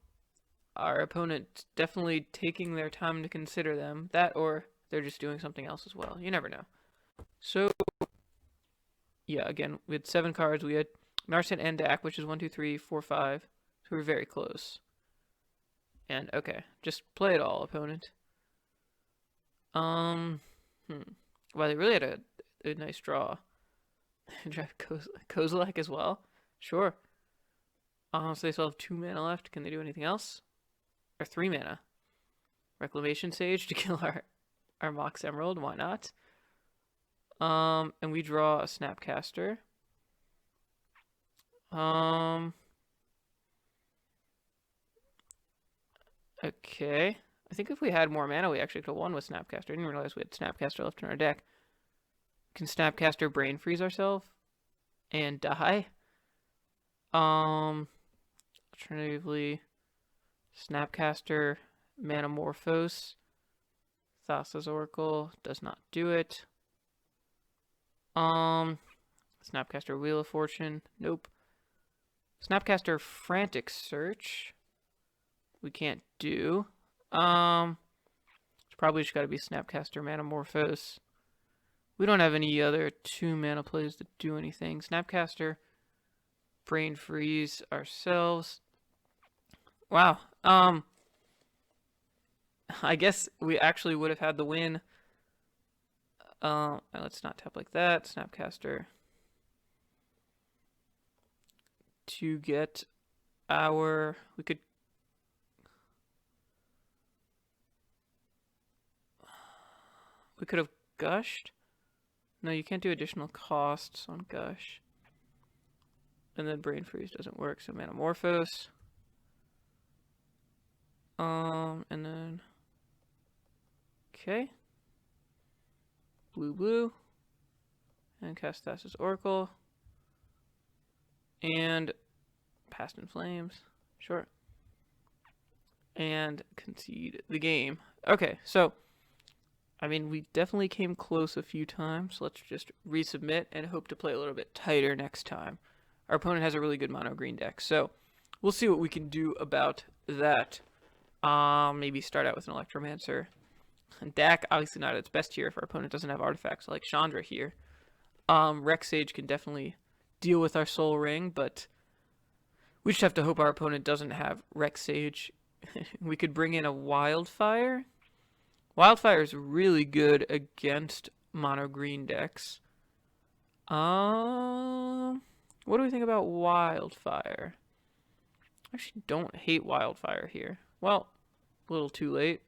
opponent definitely taking their time to consider them. That or they're just doing something else as well. You never know. So, yeah, again, we had 7 cards. We had Narset and Dak, which is 1, 2, 3, 4, 5. So we were very close. And, okay, just play it all, opponent. Well, they really had a nice draw. Drive Kozilek as well? Sure. So they still have 2 mana left. Can they do anything else? Or 3 mana? Reclamation Sage to kill our Mox Emerald? Why not? And we draw a Snapcaster. Okay. I think if we had more mana, we actually could have won with Snapcaster. I didn't realize we had Snapcaster left in our deck. Can Snapcaster Brain Freeze ourselves and die? Alternatively, Snapcaster Manamorphose. Thassa's Oracle does not do it. Snapcaster Wheel of Fortune. Nope. Snapcaster Frantic Search. We can't do. It's probably just got to be Snapcaster Manamorphose. We don't have any other 2-mana plays that do anything. Snapcaster Brain Freeze ourselves. Wow. I guess we actually would have had the win. Let's not tap like that. Snapcaster to get our. We could. We could have gushed. No, you can't do additional costs on gush. And then Brain Freeze doesn't work, so Manamorphose. And then. Okay. Blue. And cast Thassa's Oracle. And Past in Flames. Sure. And concede the game. Okay, so. I mean, we definitely came close a few times. Let's just resubmit and hope to play a little bit tighter next time. Our opponent has a really good mono green deck, so we'll see what we can do about that. Maybe start out with an Electromancer. Dak, obviously not at its best here if our opponent doesn't have artifacts like Chandra here. Rex Sage can definitely deal with our Soul Ring, but we just have to hope our opponent doesn't have Rex Sage. We could bring in a Wildfire. Wildfire is really good against mono green decks. What do we think about Wildfire? I actually don't hate Wildfire here. Well, a little too late.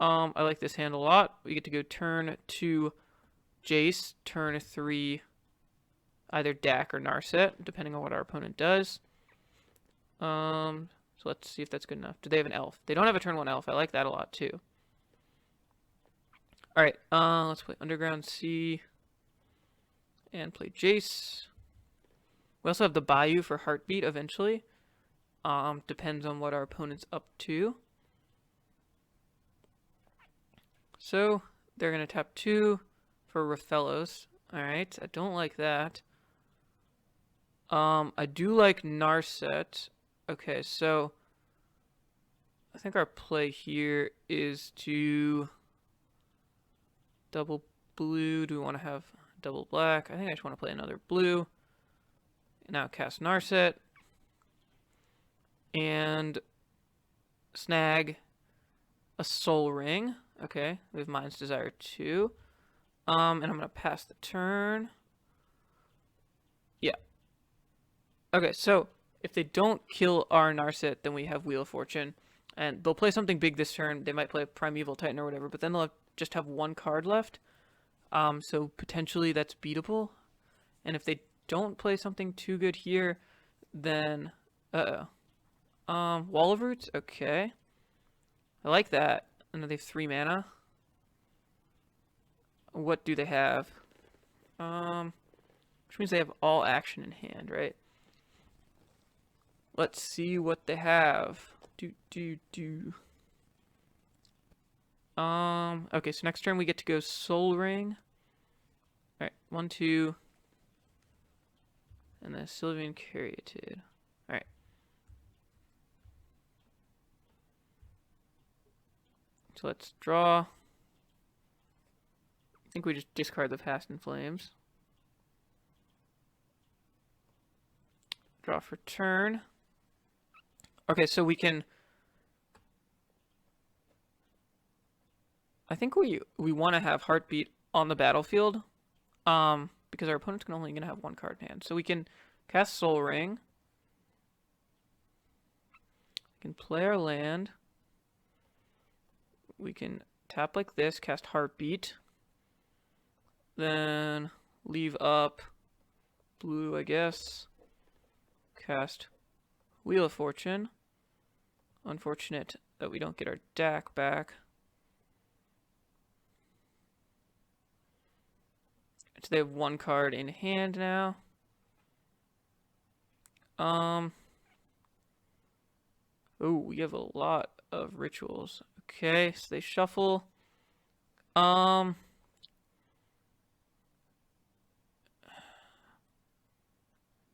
I like this hand a lot. We get to go turn 2 Jace, turn 3 either Dak or Narset, depending on what our opponent does. So let's see if that's good enough. Do they have an elf? They don't have a turn 1 elf. I like that a lot too. Alright, let's play Underground Sea and play Jace. We also have the Bayou for Heartbeat eventually. Depends on what our opponent's up to. So, they're going to tap 2 for Rathalos. Alright, I don't like that. I do like Narset. Okay, so I think our play here is to double blue. Do we want to have double black? I think I just want to play another blue. Now cast Narset. And snag a Soul Ring. Okay, we have Mind's Desire 2. And I'm going to pass the turn. Yeah. Okay, so if they don't kill our Narset, then we have Wheel of Fortune. And they'll play something big this turn. They might play a Primeval Titan or whatever, but then they'll just have 1 card left. So potentially that's beatable. And if they don't play something too good here, then Wall of Roots, okay. I like that. And then they have 3 mana. What do they have? Which means they have all action in hand, right? Let's see what they have. Okay, so next turn we get to go Soul Ring. Alright, 1, 2. And then Sylvian Caryatid. Alright. So let's draw. I think we just discard the Past in Flames. Draw for turn. Okay, so we can... I think we want to have Heartbeat on the battlefield. Because our opponent's only going to have 1 card in hand. So we can cast Soul Ring. We can play our land. We can tap like this, cast Heartbeat. Then leave up blue, I guess. Cast Wheel of Fortune. Unfortunate that we don't get our deck back. So they have one card in hand now. Oh, we have a lot of rituals. Okay, so they shuffle. Do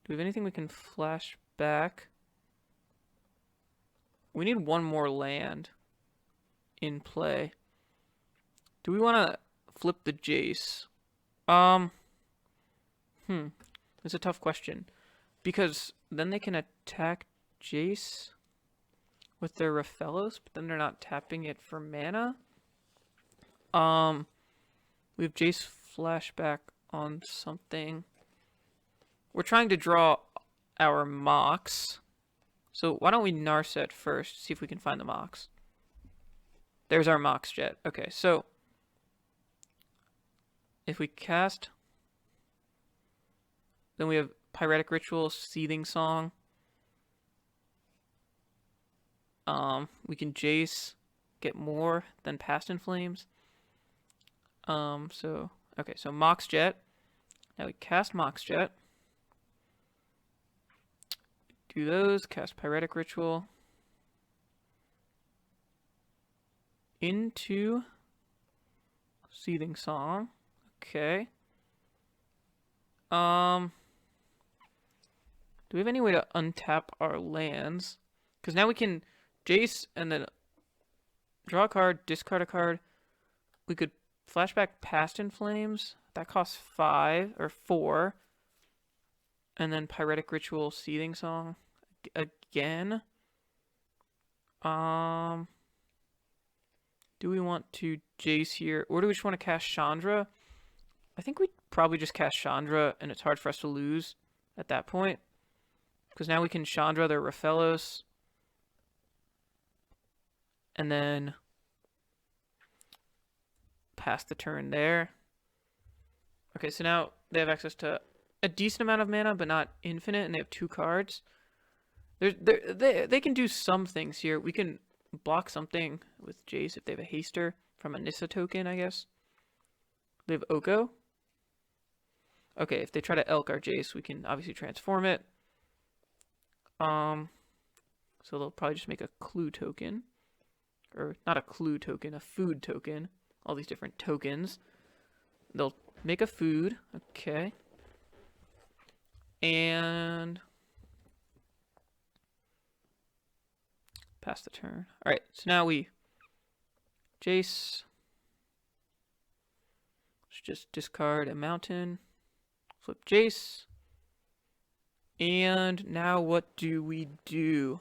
we have anything we can flash back? We need one more land in play. Do we want to flip the Jace? It's a tough question. Because then they can attack Jace with their Raphellos, but then they're not tapping it for mana. We have Jace flashback on something. We're trying to draw our Mox. So why don't we Narset first, see if we can find the Mox. There's our Mox Jet. Okay, so if we cast, then we have Pyretic Ritual, Seething Song. We can Jace, get more than Past in Flames. So Mox Jet. Now we cast Mox Jet. Do those, cast Pyretic Ritual. Into Seething Song. Okay. Do we have any way to untap our lands? Because now we can Jace and then draw a card, discard a card. We could flashback Past in Flames. That costs 5 or 4. And then Pyretic Ritual, Seething Song again. Do we want to Jace here? Or do we just want to cast Chandra? I think we'd probably just cast Chandra, and it's hard for us to lose at that point. Because now we can Chandra their Raphellos. And then pass the turn there. Okay, so now they have access to a decent amount of mana, but not infinite, and they have 2 cards. They can do some things here. We can block something with Jace if they have a Haster from a Nissa token, I guess. They have Oko. Okay, if they try to Elk our Jace, we can obviously transform it. So they'll probably just make a clue token. Or not a clue token, a food token. All these different tokens. They'll make a food. Okay. And pass the turn. Alright, so now we Jace. Let's just discard a mountain. Flip Jace. And now what do we do?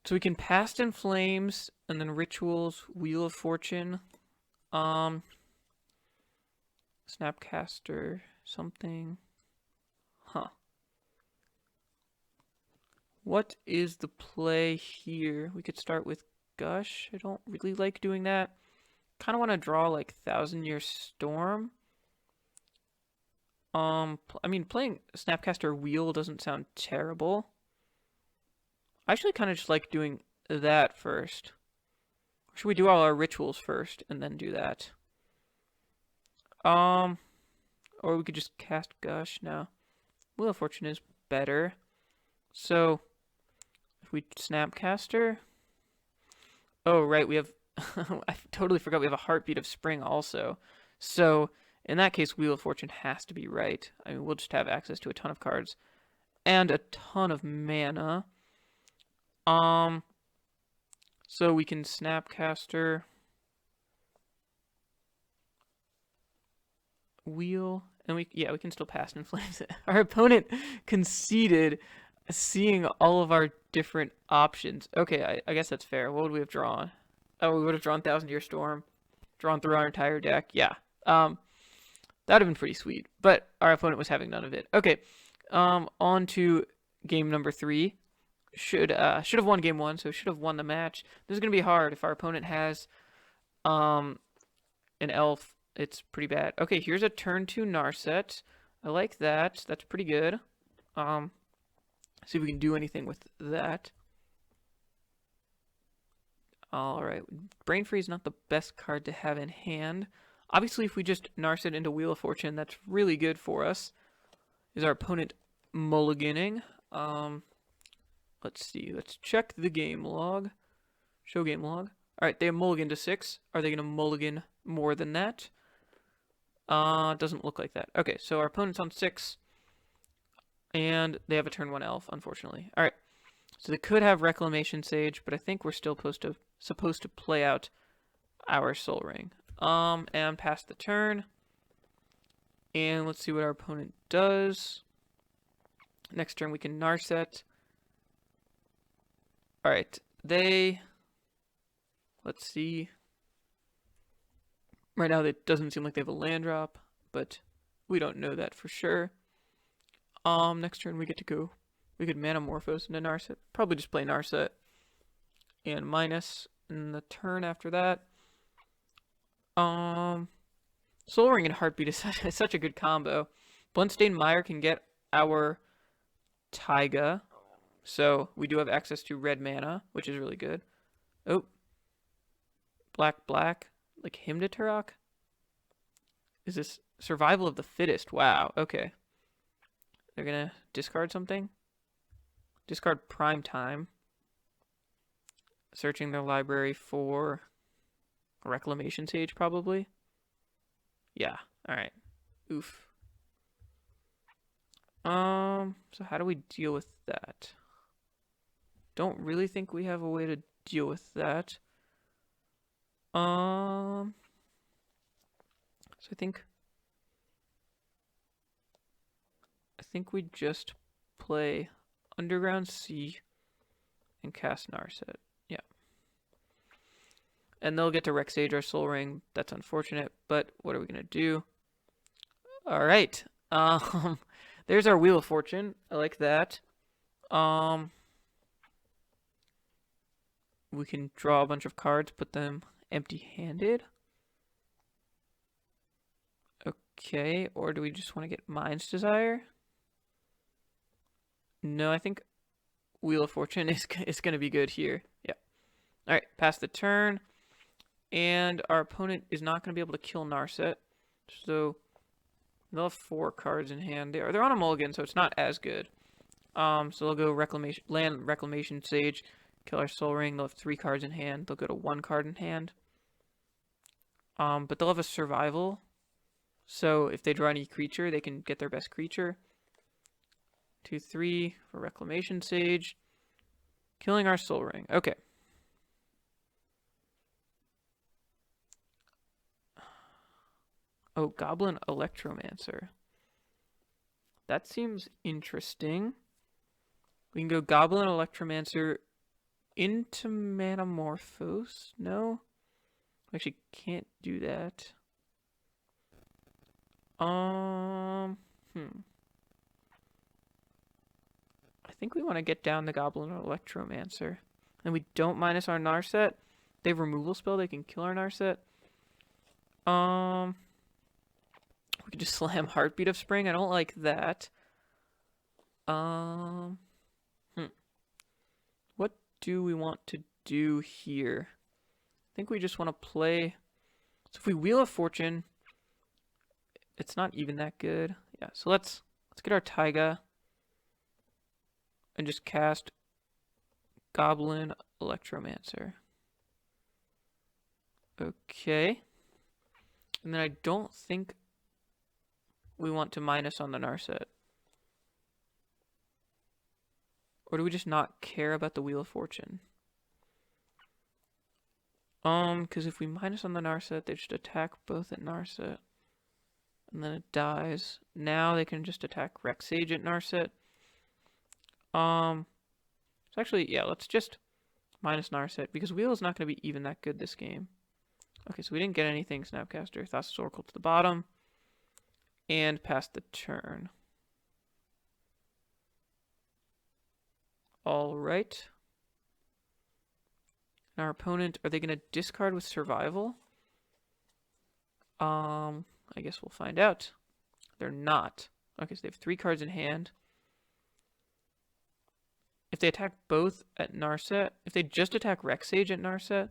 So we can Past in Flames, and then Rituals, Wheel of Fortune, Snapcaster, something. Huh. What is the play here? We could start with Gush. I don't really like doing that. Kind of want to draw like Thousand Year Storm. I mean, playing Snapcaster Wheel doesn't sound terrible. I actually kind of just like doing that first. Or should we do all our rituals first and then do that? Or we could just cast Gush now. Wheel of Fortune is better. So, if we Snapcaster... Oh, right, we have... I totally forgot we have a Heartbeat of Spring also. So, in that case, Wheel of Fortune has to be right. I mean, we'll just have access to a ton of cards. And a ton of mana. So we can Snapcaster... Wheel... And we can still Past in Flames it. Our opponent conceded seeing all of our different options. Okay, I guess that's fair. What would we have drawn? Oh, we would have drawn Thousand Year Storm. Drawn through our entire deck. Yeah. That would have been pretty sweet. But our opponent was having none of it. Okay. On to game number 3. Should have won game 1, so should have won the match. This is going to be hard if our opponent has an elf. It's pretty bad. Okay, here's a turn 2 Narset. I like that. That's pretty good. See if we can do anything with that. Alright, Brain Freeze not the best card to have in hand. Obviously, if we just Narset into Wheel of Fortune, that's really good for us. Is our opponent mulliganing? Let's see. Let's check the game log. Show game log. Alright, they have mulligan to 6. Are they going to mulligan more than that? Doesn't look like that. Okay, so our opponent's on 6. And they have a turn 1 elf, unfortunately. Alright, so they could have Reclamation Sage, but I think we're still supposed to play out our Sol Ring. And pass the turn. And let's see what our opponent does. Next turn we can Narset. Alright, let's see. Right now it doesn't seem like they have a land drop, but we don't know that for sure. Next turn we get to go. We could Manamorphose into Narset. Probably just play Narset. And minus in the turn after that. Sol Ring and Heartbeat is such a good combo. Bloodstained Mire can get our Taiga. So we do have access to red mana, which is really good. Oh. Black. Like Hymn to Turok? Is this Survival of the Fittest? Wow, okay. They're gonna discard something? Discard Prime Time. Searching their library for Reclamation Sage, probably. Yeah, alright. Oof. So how do we deal with that? Don't really think we have a way to deal with that. So I think we just play Underground Sea and cast Narset. Yeah. And they'll get to Rec Sage our Sol Ring. That's unfortunate, but what are we gonna do? Alright. There's our Wheel of Fortune. I like that. We can draw a bunch of cards, put them empty-handed. Okay, or do we just want to get Mind's Desire? No, I think Wheel of Fortune is going to be good here. Yeah. Alright, pass the turn. And our opponent is not going to be able to kill Narset. So they'll have 4 cards in hand. They're on a mulligan, so it's not as good. So they'll go Reclamation Sage, kill our Sol Ring. They'll have 3 cards in hand. They'll go to 1 card in hand. But they'll have a Survival. So if they draw any creature, they can get their best creature. 2/3 for Reclamation Sage. Killing our Sol Ring. Okay. Oh, Goblin Electromancer. That seems interesting. We can go Goblin Electromancer into Manamorphose. No? We actually can't do that. I think we want to get down the Goblin Electromancer. And we don't minus our Narset. They have removal spell, they can kill our Narset. We could just slam Heartbeat of Spring. I don't like that. What do we want to do here? I think we just want to play. So if we Wheel of Fortune, it's not even that good. Yeah, so let's get our Taiga and just cast Goblin Electromancer. Okay. And then I don't think we want to minus on the Narset. Or do we just not care about the Wheel of Fortune? Because if we minus on the Narset, they just attack both at Narset. And then it dies. Now they can just attack Rec Sage at Narset. So actually, yeah, let's just minus Narset, because Wheel is not going to be even that good this game. Okay, so we didn't get anything, Snapcaster. Thassa's Oracle to the bottom. And pass the turn. Alright. Our opponent, are they going to discard with Survival? I guess we'll find out. They're not. Okay, so they have 3 cards in hand. If they attack both at Narset, if they just attack Rec Sage at Narset,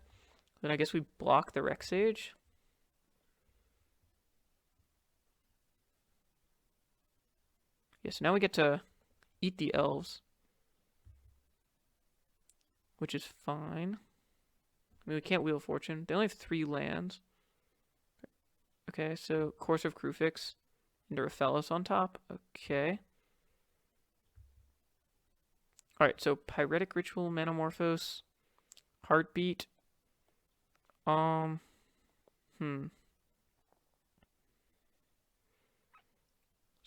Then I guess we block the Rec Sage. Yes, now we get to eat the elves, which is fine. I mean, we can't Wheel of Fortune. They only have 3 lands. Okay, so Course of Kruphix and Rathalos on top. Okay. Alright, so Pyretic Ritual, Manamorphose, Heartbeat. So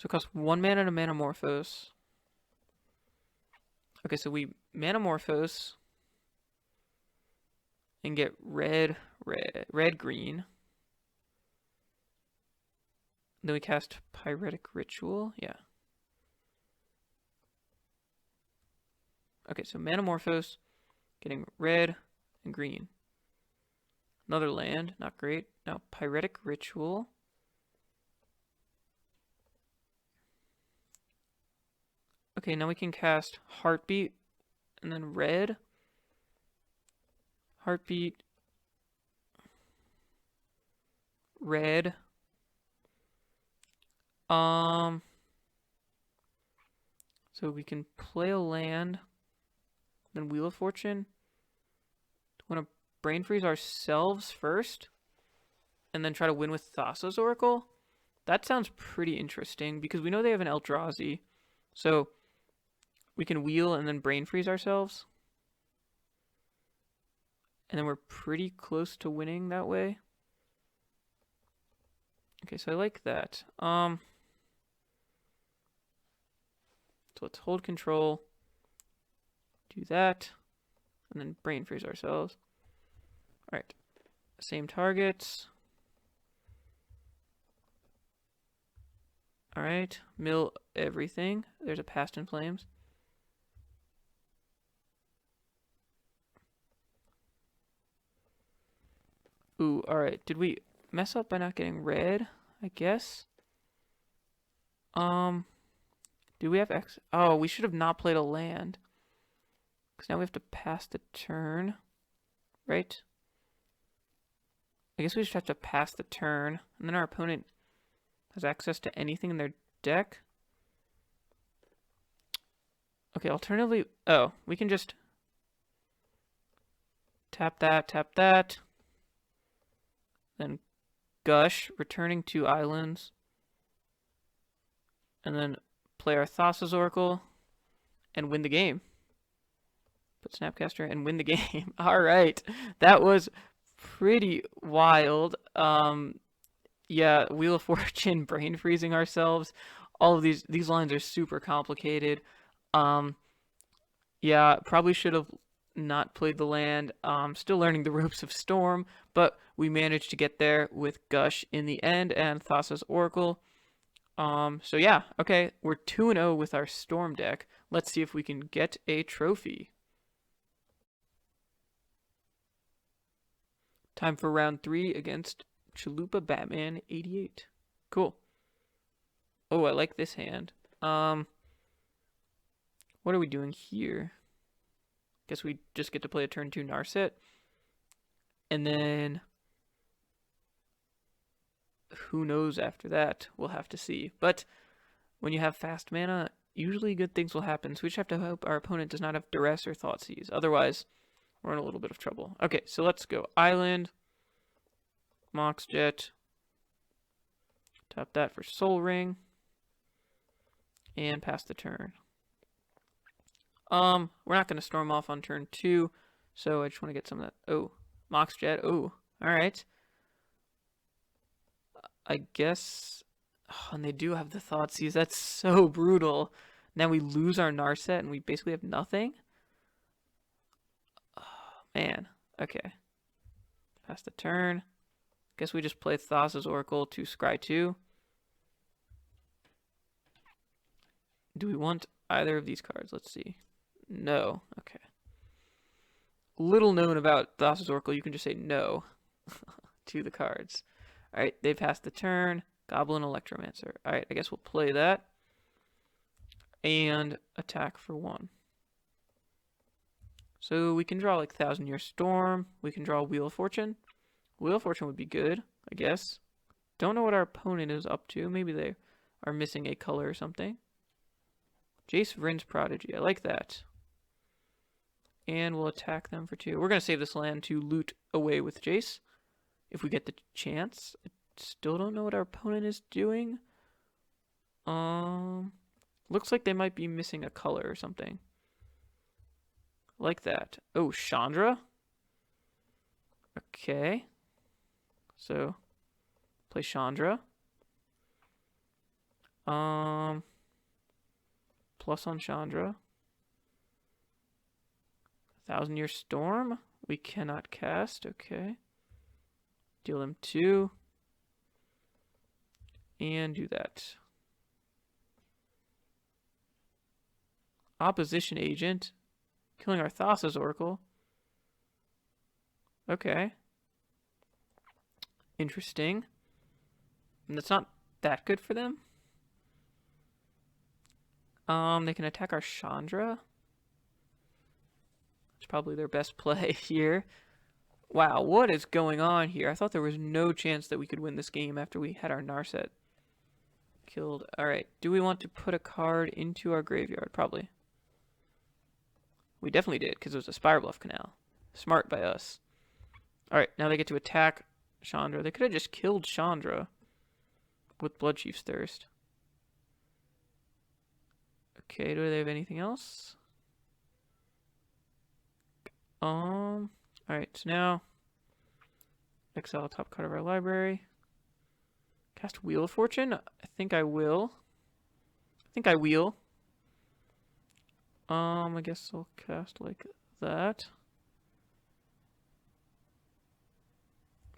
it costs 1 mana to Manamorphose. Okay, so we Manamorphose and get red, green. Then we cast Pyretic Ritual. Yeah. Okay, so Manamorphose, getting red and green. Another land, not great. Now Pyretic Ritual. Okay, now we can cast Heartbeat and then red. Heartbeat. Red. So we can play a land, then Wheel of Fortune. Want to Brain Freeze ourselves first, and then try to win with Thassa's Oracle? That sounds pretty interesting, because we know they have an Eldrazi. So we can wheel and then Brain Freeze ourselves. And then we're pretty close to winning that way. Okay, so I like that. So let's hold control, do that, and then Brain Freeze ourselves. Alright, same targets. Alright, mill everything. There's a Past in Flames. Ooh, alright, did we mess up by not getting red? I guess. Do we have X? Oh, we should have not played a land. Because now we have to pass the turn. Right? I guess we just have to pass the turn. And then our opponent has access to anything in their deck. Okay, alternatively... Oh, we can just... tap that. Then Gush, returning 2 islands. And then play our Thassa's Oracle and win the game. Put Snapcaster and win the game. All right. That was pretty wild. Yeah, Wheel of Fortune, Brain Freezing ourselves. All of these lines are super complicated. Yeah, probably should have not played the land. Still learning the ropes of Storm, but we managed to get there with Gush in the end and Thassa's Oracle. So yeah, okay, we're 2-0 with our Storm deck. Let's see if we can get a trophy. Time for round 3 against Chalupa Batman 88. Cool. Oh, I like this hand. What are we doing here? Guess we just get to play a turn 2 Narset. And then... who knows after that? We'll have to see. But when you have fast mana, usually good things will happen. So we just have to hope our opponent does not have Duress or Thoughtseize. Otherwise, we're in a little bit of trouble. Okay, so let's go. Island. Mox Jet. Tap that for Soul Ring. And pass the turn. We're not going to Storm off on turn 2. So I just want to get some of that. Oh, Mox Jet. Oh, alright. I guess... oh, and they do have the Thoughtseize. That's so brutal. Now we lose our Narset and we basically have nothing. Oh, man. Okay. Pass the turn. Guess we just play Thassa's Oracle to Scry 2. Do we want either of these cards? Let's see. No. Okay. Little known about Thassa's Oracle, you can just say no to the cards. Alright, they passed the turn. Goblin Electromancer. Alright, I guess we'll play that. And attack for 1. So we can draw like Thousand Year Storm. We can draw Wheel of Fortune. Wheel of Fortune would be good, I guess. Don't know what our opponent is up to. Maybe they are missing a color or something. Jace Vryn's Prodigy. I like that. And we'll attack them for 2. We're going to save this land to loot away with Jace if we get the chance. I still don't know what our opponent is doing. Looks like they might be missing a color or something. Like that. Oh, Chandra? Okay. So, play Chandra. Plus on Chandra. Thousand Year Storm. We cannot cast. Okay. Deal him 2. And do that. Opposition Agent. Killing our Thassa's Oracle. Okay. Interesting. And that's not that good for them. They can attack our Chandra. It's probably their best play here. Wow, what is going on here? I thought there was no chance that we could win this game after we had our Narset killed. Alright, do we want to put a card into our graveyard? Probably. We definitely did, because it was a Spirebluff Canal. Smart by us. Alright, now they get to attack Chandra. They could have just killed Chandra with Bloodchief's Thirst. Okay, do they have anything else? Alright, so now exile the top card of our library. Cast Wheel of Fortune? I think I will. I guess I'll cast like that.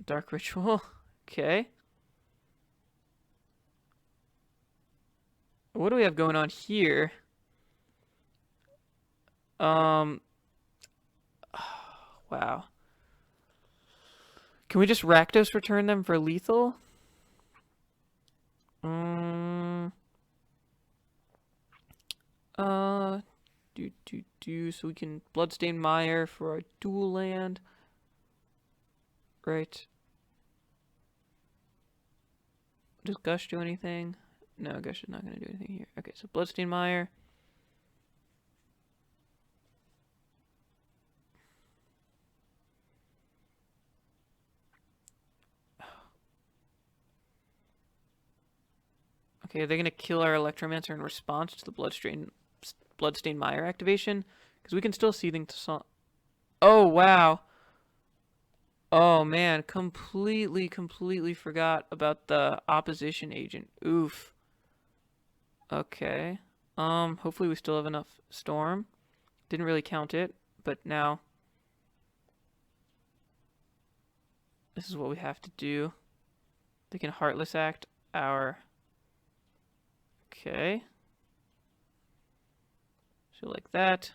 Dark Ritual. Okay. What do we have going on here? Wow. Can we just Rakdos return them for lethal? So we can Bloodstained Mire for our dual land. Right. Does Gush do anything? No, Gush is not going to do anything here. Okay, so Bloodstained Mire. Okay, are they going to kill our Electromancer in response to the Bloodstained Mire activation? Because we can still Seething to... Oh, wow. Oh, man. Completely forgot about the opposition agent. Oof. Okay. Hopefully we still have enough Storm. Didn't really count it, but now... This is what we have to do. They can Heartless Act our... Okay. So like that.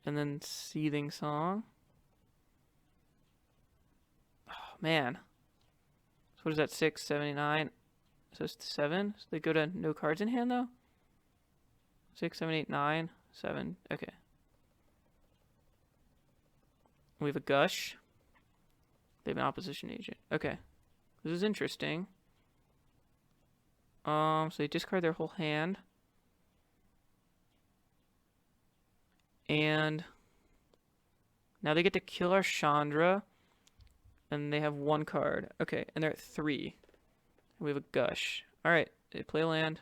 And then Seething Song. Oh, man. So what is that? 6, 79. So it's 7. So they go to no cards in hand, though? 6, 7, 8, 9, 7. Okay. We have a Gush. They have an opposition agent. Okay. This is interesting. So they discard their whole hand. And now they get to kill our Chandra. And they have 1 card. Okay, and they're at 3. We have a Gush. Alright, they play land.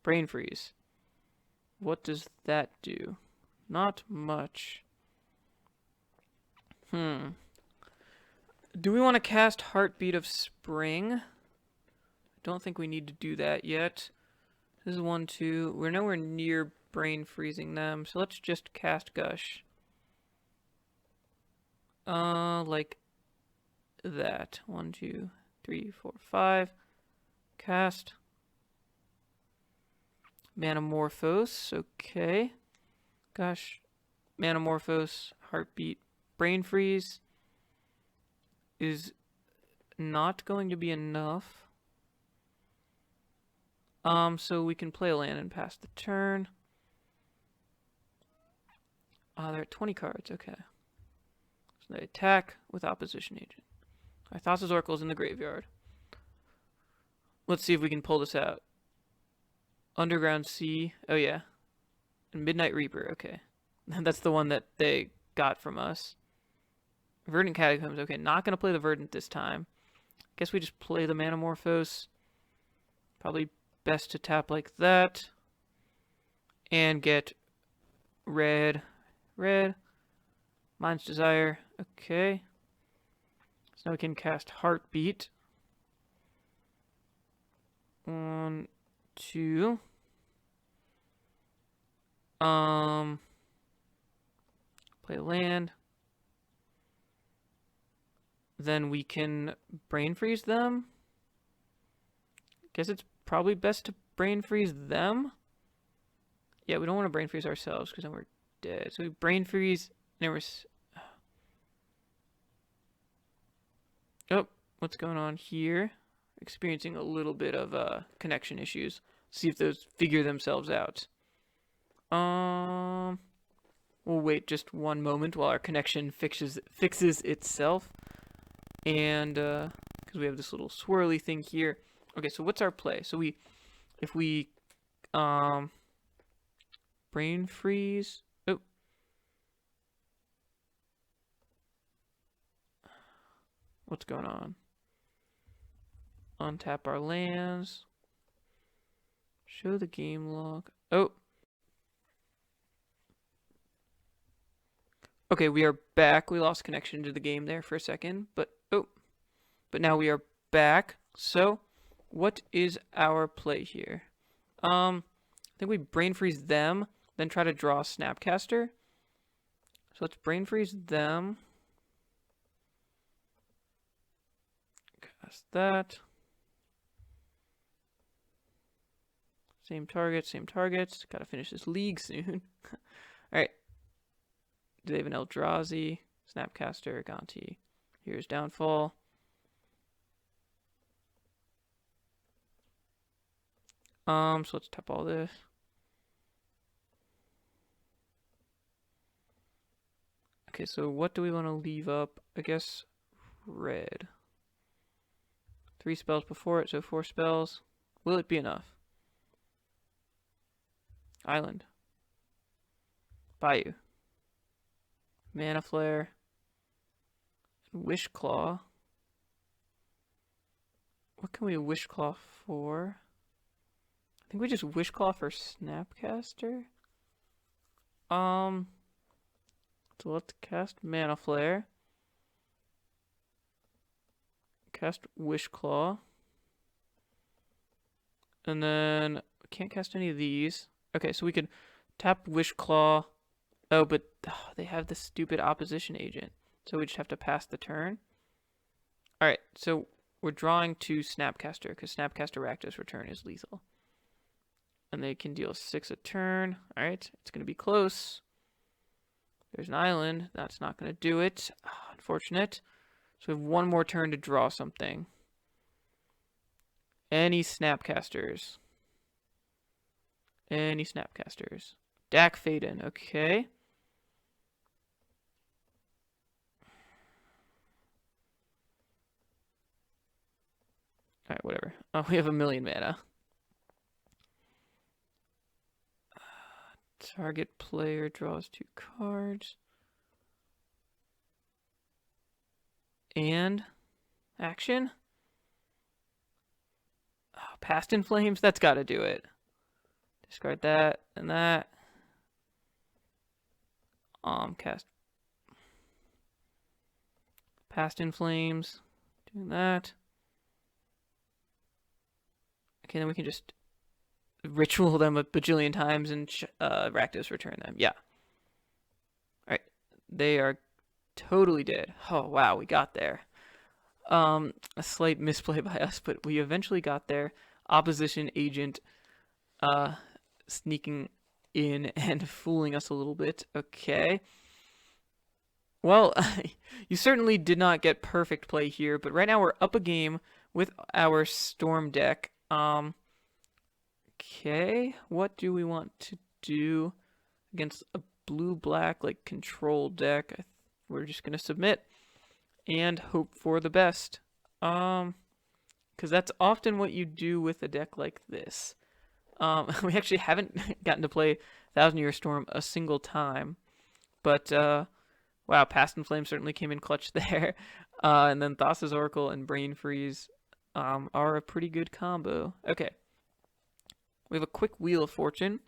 Brain Freeze. What does that do? Not much. Do we want to cast Heartbeat of Spring? Don't think we need to do that yet. This is 1, 2. We're nowhere near brain freezing them, so let's just cast Gush. Like that. 1, 2, 3, 4, 5. Cast. Manamorphose. Okay. Gosh. Manamorphose. Heartbeat. Brain Freeze is not going to be enough. So we can play a land and pass the turn. They're at 20 cards, okay. So they attack with opposition agent. Alright, Thassa's Oracle's in the graveyard. Let's see if we can pull this out. Underground Sea, oh yeah. And Midnight Reaper, okay. That's the one that they got from us. Verdant Catacombs, okay, not gonna play the Verdant this time. Guess we just play the Manamorphose. Probably best to tap like that. And get red. Mind's Desire, okay. So now we can cast Heartbeat. 1, 2. Play land. Then we can Brain Freeze them. Guess it's probably best to Brain Freeze them. Yeah, we don't want to Brain Freeze ourselves because then we're dead. So we Brain Freeze. Never. Oh, what's going on here? Experiencing a little bit of connection issues. See if those figure themselves out. We'll wait just one moment while our connection fixes itself. And because we have this little swirly thing here. Okay, so what's our play? So if we Brain Freeze. Oh. What's going on? Untap our lands. Show the game log. Oh. Okay, we are back. We lost connection to the game there for a second, but now we are back. So, what is our play here? I think we Brain Freeze them, then try to draw Snapcaster. So let's Brain Freeze them. Cast that. Same targets. Gotta finish this league soon. Alright. Do they have an Eldrazi? Snapcaster, Gonti. Here's Downfall. So let's tap all this. Okay, so what do we want to leave up? I guess red. 3 spells before it, so 4 spells. Will it be enough? Island. Bayou. Mana Flare. Wish Claw. What can we Wish Claw for? I think we just Wish Claw for Snapcaster. So let's cast Mana Flare. Cast Wish Claw. And then we can't cast any of these. Okay, so we could tap Wish Claw. Oh, but they have this stupid opposition agent. So we just have to pass the turn. Alright, so we're drawing to Snapcaster because Snapcaster Rakdos Return is lethal. And they can deal 6 a turn. Alright, it's going to be close. There's an island. That's not going to do it. Unfortunate. So we have one more turn to draw something. Any Snapcasters? Dak Faden, okay. Alright, whatever. Oh, we have 1,000,000 mana. Target player draws 2 cards. And action? Oh, Past in Flames? That's got to do it. Discard that and that. Cast Past in Flames. Doing that. Okay, then we can just ritual them a bajillion times and Rakdos return them. Yeah. Alright. They are totally dead. Oh, wow, we got there. A slight misplay by us, but we eventually got there. Opposition agent sneaking in and fooling us a little bit. Okay. Well, you certainly did not get perfect play here, but right now we're up a game with our Storm deck. Okay, what do we want to do against a blue-black like control deck? We're just gonna submit and hope for the best. Because that's often what you do with a deck like this. We actually haven't gotten to play Thousand Year Storm a single time, but wow, Past in Flame certainly came in clutch there. And then Thassa's Oracle and Brain Freeze are a pretty good combo. Okay. We have a quick Wheel of Fortune.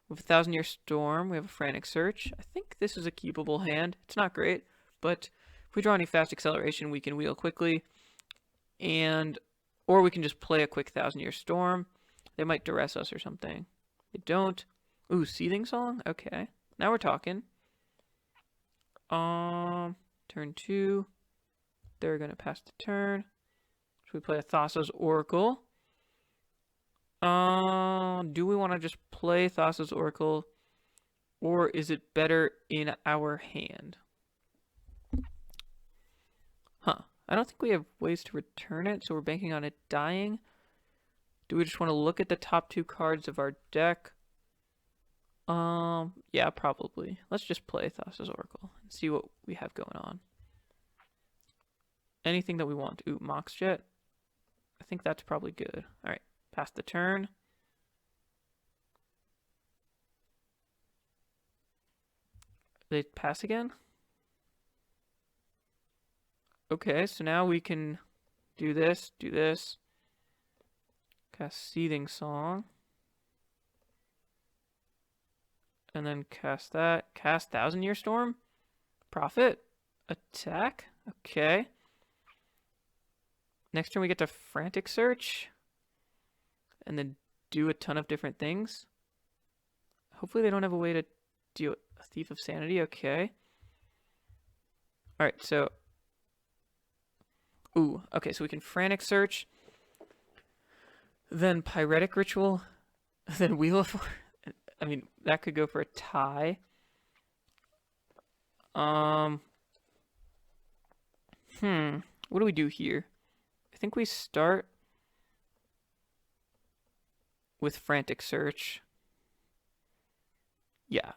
We have a Thousand Year Storm. We have a Frantic Search. I think this is a keepable hand. It's not great, but if we draw any fast acceleration, we can wheel quickly. Or we can just play a quick Thousand Year Storm. They might duress us or something. They don't. Ooh, Seething Song? Okay. Now we're talking. Turn 2. They're gonna pass the turn. So we play a Thassa's Oracle. Do we want to just play Thassa's Oracle, or is it better in our hand? Huh. I don't think we have ways to return it, so we're banking on it dying. Do we just want to look at the top 2 cards of our deck? Yeah, probably. Let's just play Thassa's Oracle and see what we have going on. Anything that we want. Ooh, Mox Jet. I think that's probably good. All right, pass the turn. They pass again? Okay, so now we can do this, cast Seething Song, and then cast that, cast Thousand Year Storm, profit, attack, okay. Next turn we get to Frantic Search, and then do a ton of different things. Hopefully they don't have a way to do a Thief of Sanity, okay. Alright, so ooh, okay, so we can Frantic Search, then Pyretic Ritual, then Wheel of... I mean, that could go for a tie. What do we do here? I think we start with Frantic Search. Yeah.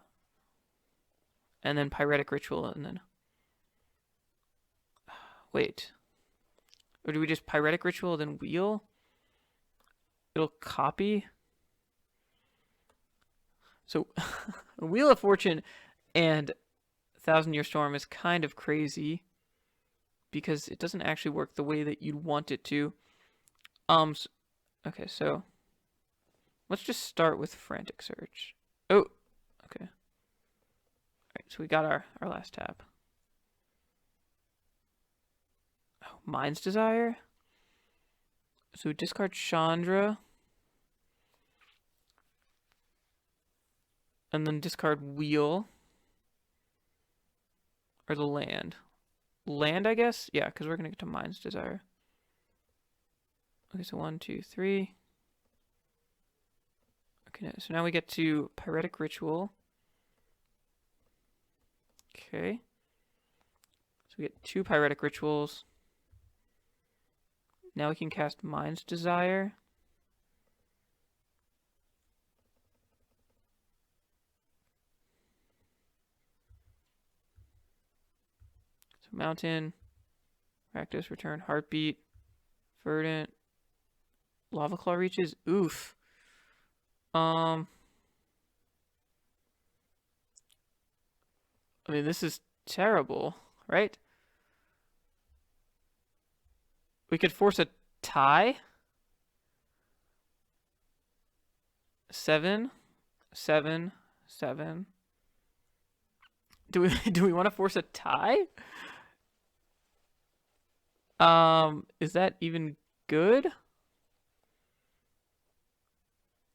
And then Pyretic Ritual, and then... Wait. Or do we just Pyretic Ritual, then Wheel? It'll copy. So, Wheel of Fortune and Thousand Year Storm is kind of crazy because it doesn't actually work the way that you'd want it to. Okay, so let's just start with Frantic Search. Oh, okay. Alright, so we got our last tap. Oh, Mind's Desire. So we discard Chandra. And then discard Wheel. Or the land. Land, I guess? Yeah, because we're going to get to Mind's Desire. Okay, so 1, 2, 3. Okay, so now we get to Pyretic Ritual. Okay. So we get 2 Pyretic Rituals. Now we can cast Mind's Desire. So Mountain, Rakdos, Return, Heartbeat, Verdant, Lava Claw Reaches. Oof. I mean, this is terrible, right? We could force a tie. 7, 7, 7. Do we want to force a tie? Is that even good?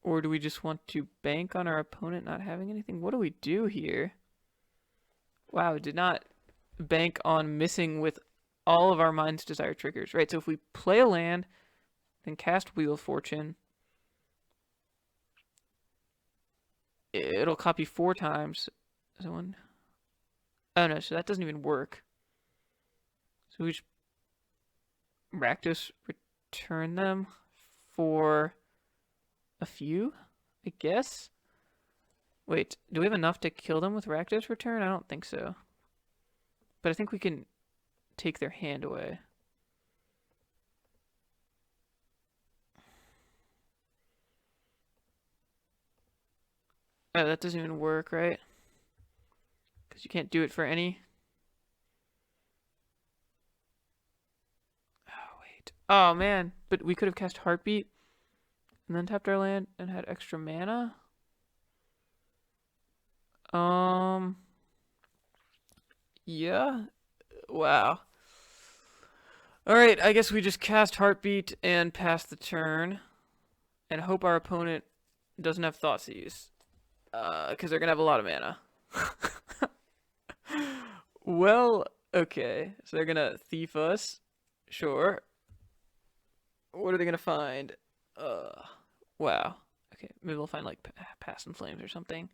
Or do we just want to bank on our opponent not having anything? What do we do here? Wow, did not bank on missing with all of our Mind's Desire triggers. Right, so if we play a land, then cast Wheel of Fortune, it'll copy 4 times. So one. Oh no, so that doesn't even work. So we just Rakdos return them for a few? I guess. Wait, do we have enough to kill them with Rakdos Return? I don't think so. But I think we can take their hand away. Oh, that doesn't even work, right? Because you can't do it for any. Oh, wait. Oh, man. But we could have cast Heartbeat and then tapped our land and had extra mana. Yeah. Wow. Alright, I guess we just cast Heartbeat and pass the turn. And hope our opponent doesn't have Thoughtseize. Because they're gonna have a lot of mana. Well, okay. So they're gonna thief us. Sure. What are they gonna find? Wow. Okay, maybe they'll find like Past in Flames or something.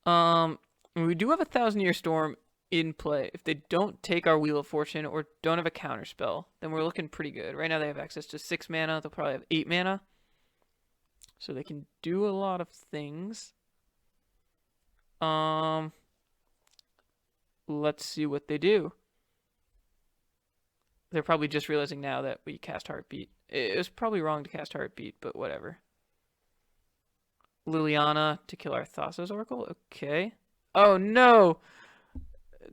We do have a 1,000-Year Storm in play. If they don't take our Wheel of Fortune or don't have a counter spell, then we're looking pretty good. Right now they have access to 6 mana. They'll probably have 8 mana. So they can do a lot of things. Let's see what they do. They're probably just realizing now that we cast Heartbeat. It was probably wrong to cast Heartbeat, but whatever. Liliana to kill our Thassa's Oracle? Okay. Oh no!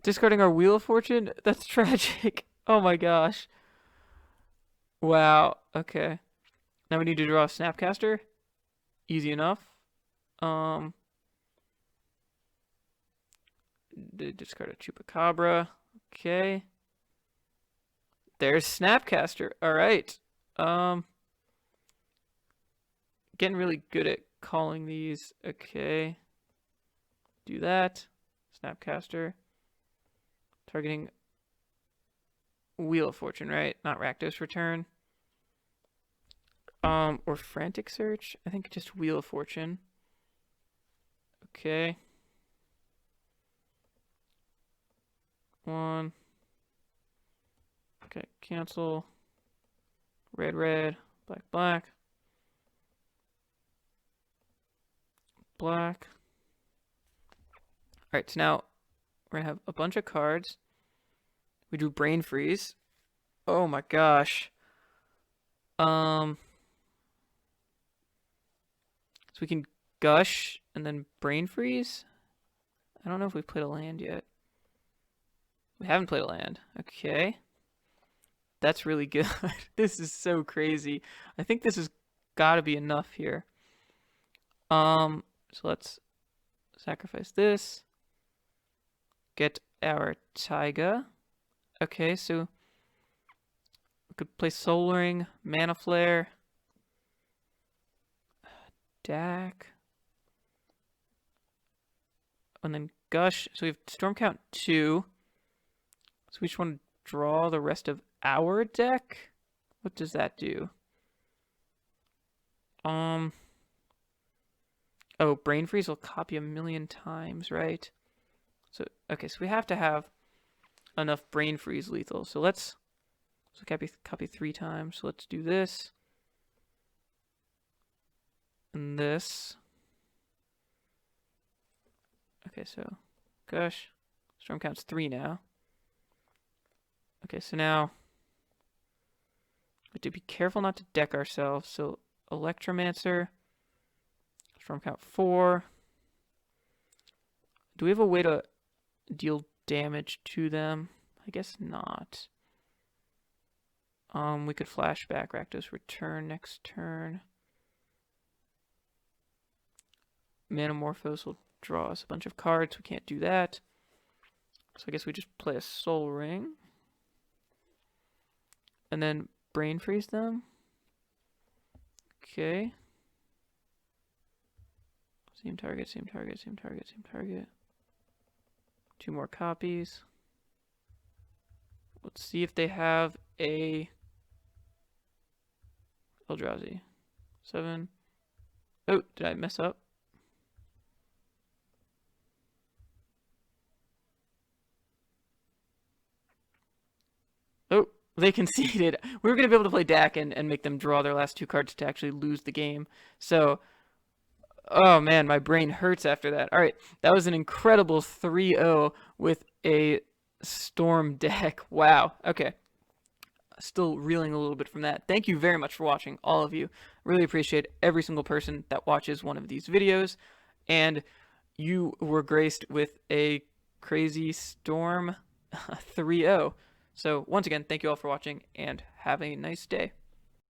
Discarding our Wheel of Fortune? That's tragic. Oh my gosh. Wow. Okay. Now we need to draw a Snapcaster. Easy enough. Discard a Chupacabra. Okay. There's Snapcaster. Alright. Getting really good at calling these. Okay. Do that. Snapcaster. Targeting Wheel of Fortune, right? Not Rakdos Return. Or Frantic Search. I think just Wheel of Fortune. Okay. 1. Okay, cancel. Red, red. Black, black. Black. Alright, so now we're gonna have a bunch of cards. We drew Brain Freeze. Oh my gosh. So we can Gush and then Brain Freeze? I don't know if we've played a land yet. We haven't played a land. Okay. That's really good. This is so crazy. I think this has got to be enough here. So let's sacrifice this. Get our Taiga. Okay, so we could play Soul Ring, Mana Flare, Dak, and then Gush. So we have Storm Count 2. So we just want to draw the rest of our deck. What does that do? Oh, Brain Freeze will copy a million times, right? So okay, so we have to have enough Brain Freeze lethal. So let's copy 3 times. So let's do this and this. Okay, so Gush. Storm Count's 3 now. Okay, so now we have to be careful not to deck ourselves. So Electromancer. Storm Count 4. Do we have a way to deal damage to them? I guess not. We could flashback Rakdos Return next turn. Manamorphose will draw us a bunch of cards. We can't do that. So I guess we just play a Soul Ring. And then Brain Freeze them. Okay. Same target, same target, same target, same target. 2 more copies. Let's see if they have a Eldrazi. 7. Oh, did I mess up? Oh, they conceded. We were going to be able to play Dak and make them draw their last 2 cards to actually lose the game. So, Oh man, my brain hurts after that. All right, that was an incredible 3-0 with a storm deck. Wow. Okay. Still reeling a little bit from that. Thank you very much for watching, all of you. Really appreciate every single person that watches one of these videos. And you were graced with a crazy storm 3-0. So once again, thank you all for watching and have a nice day.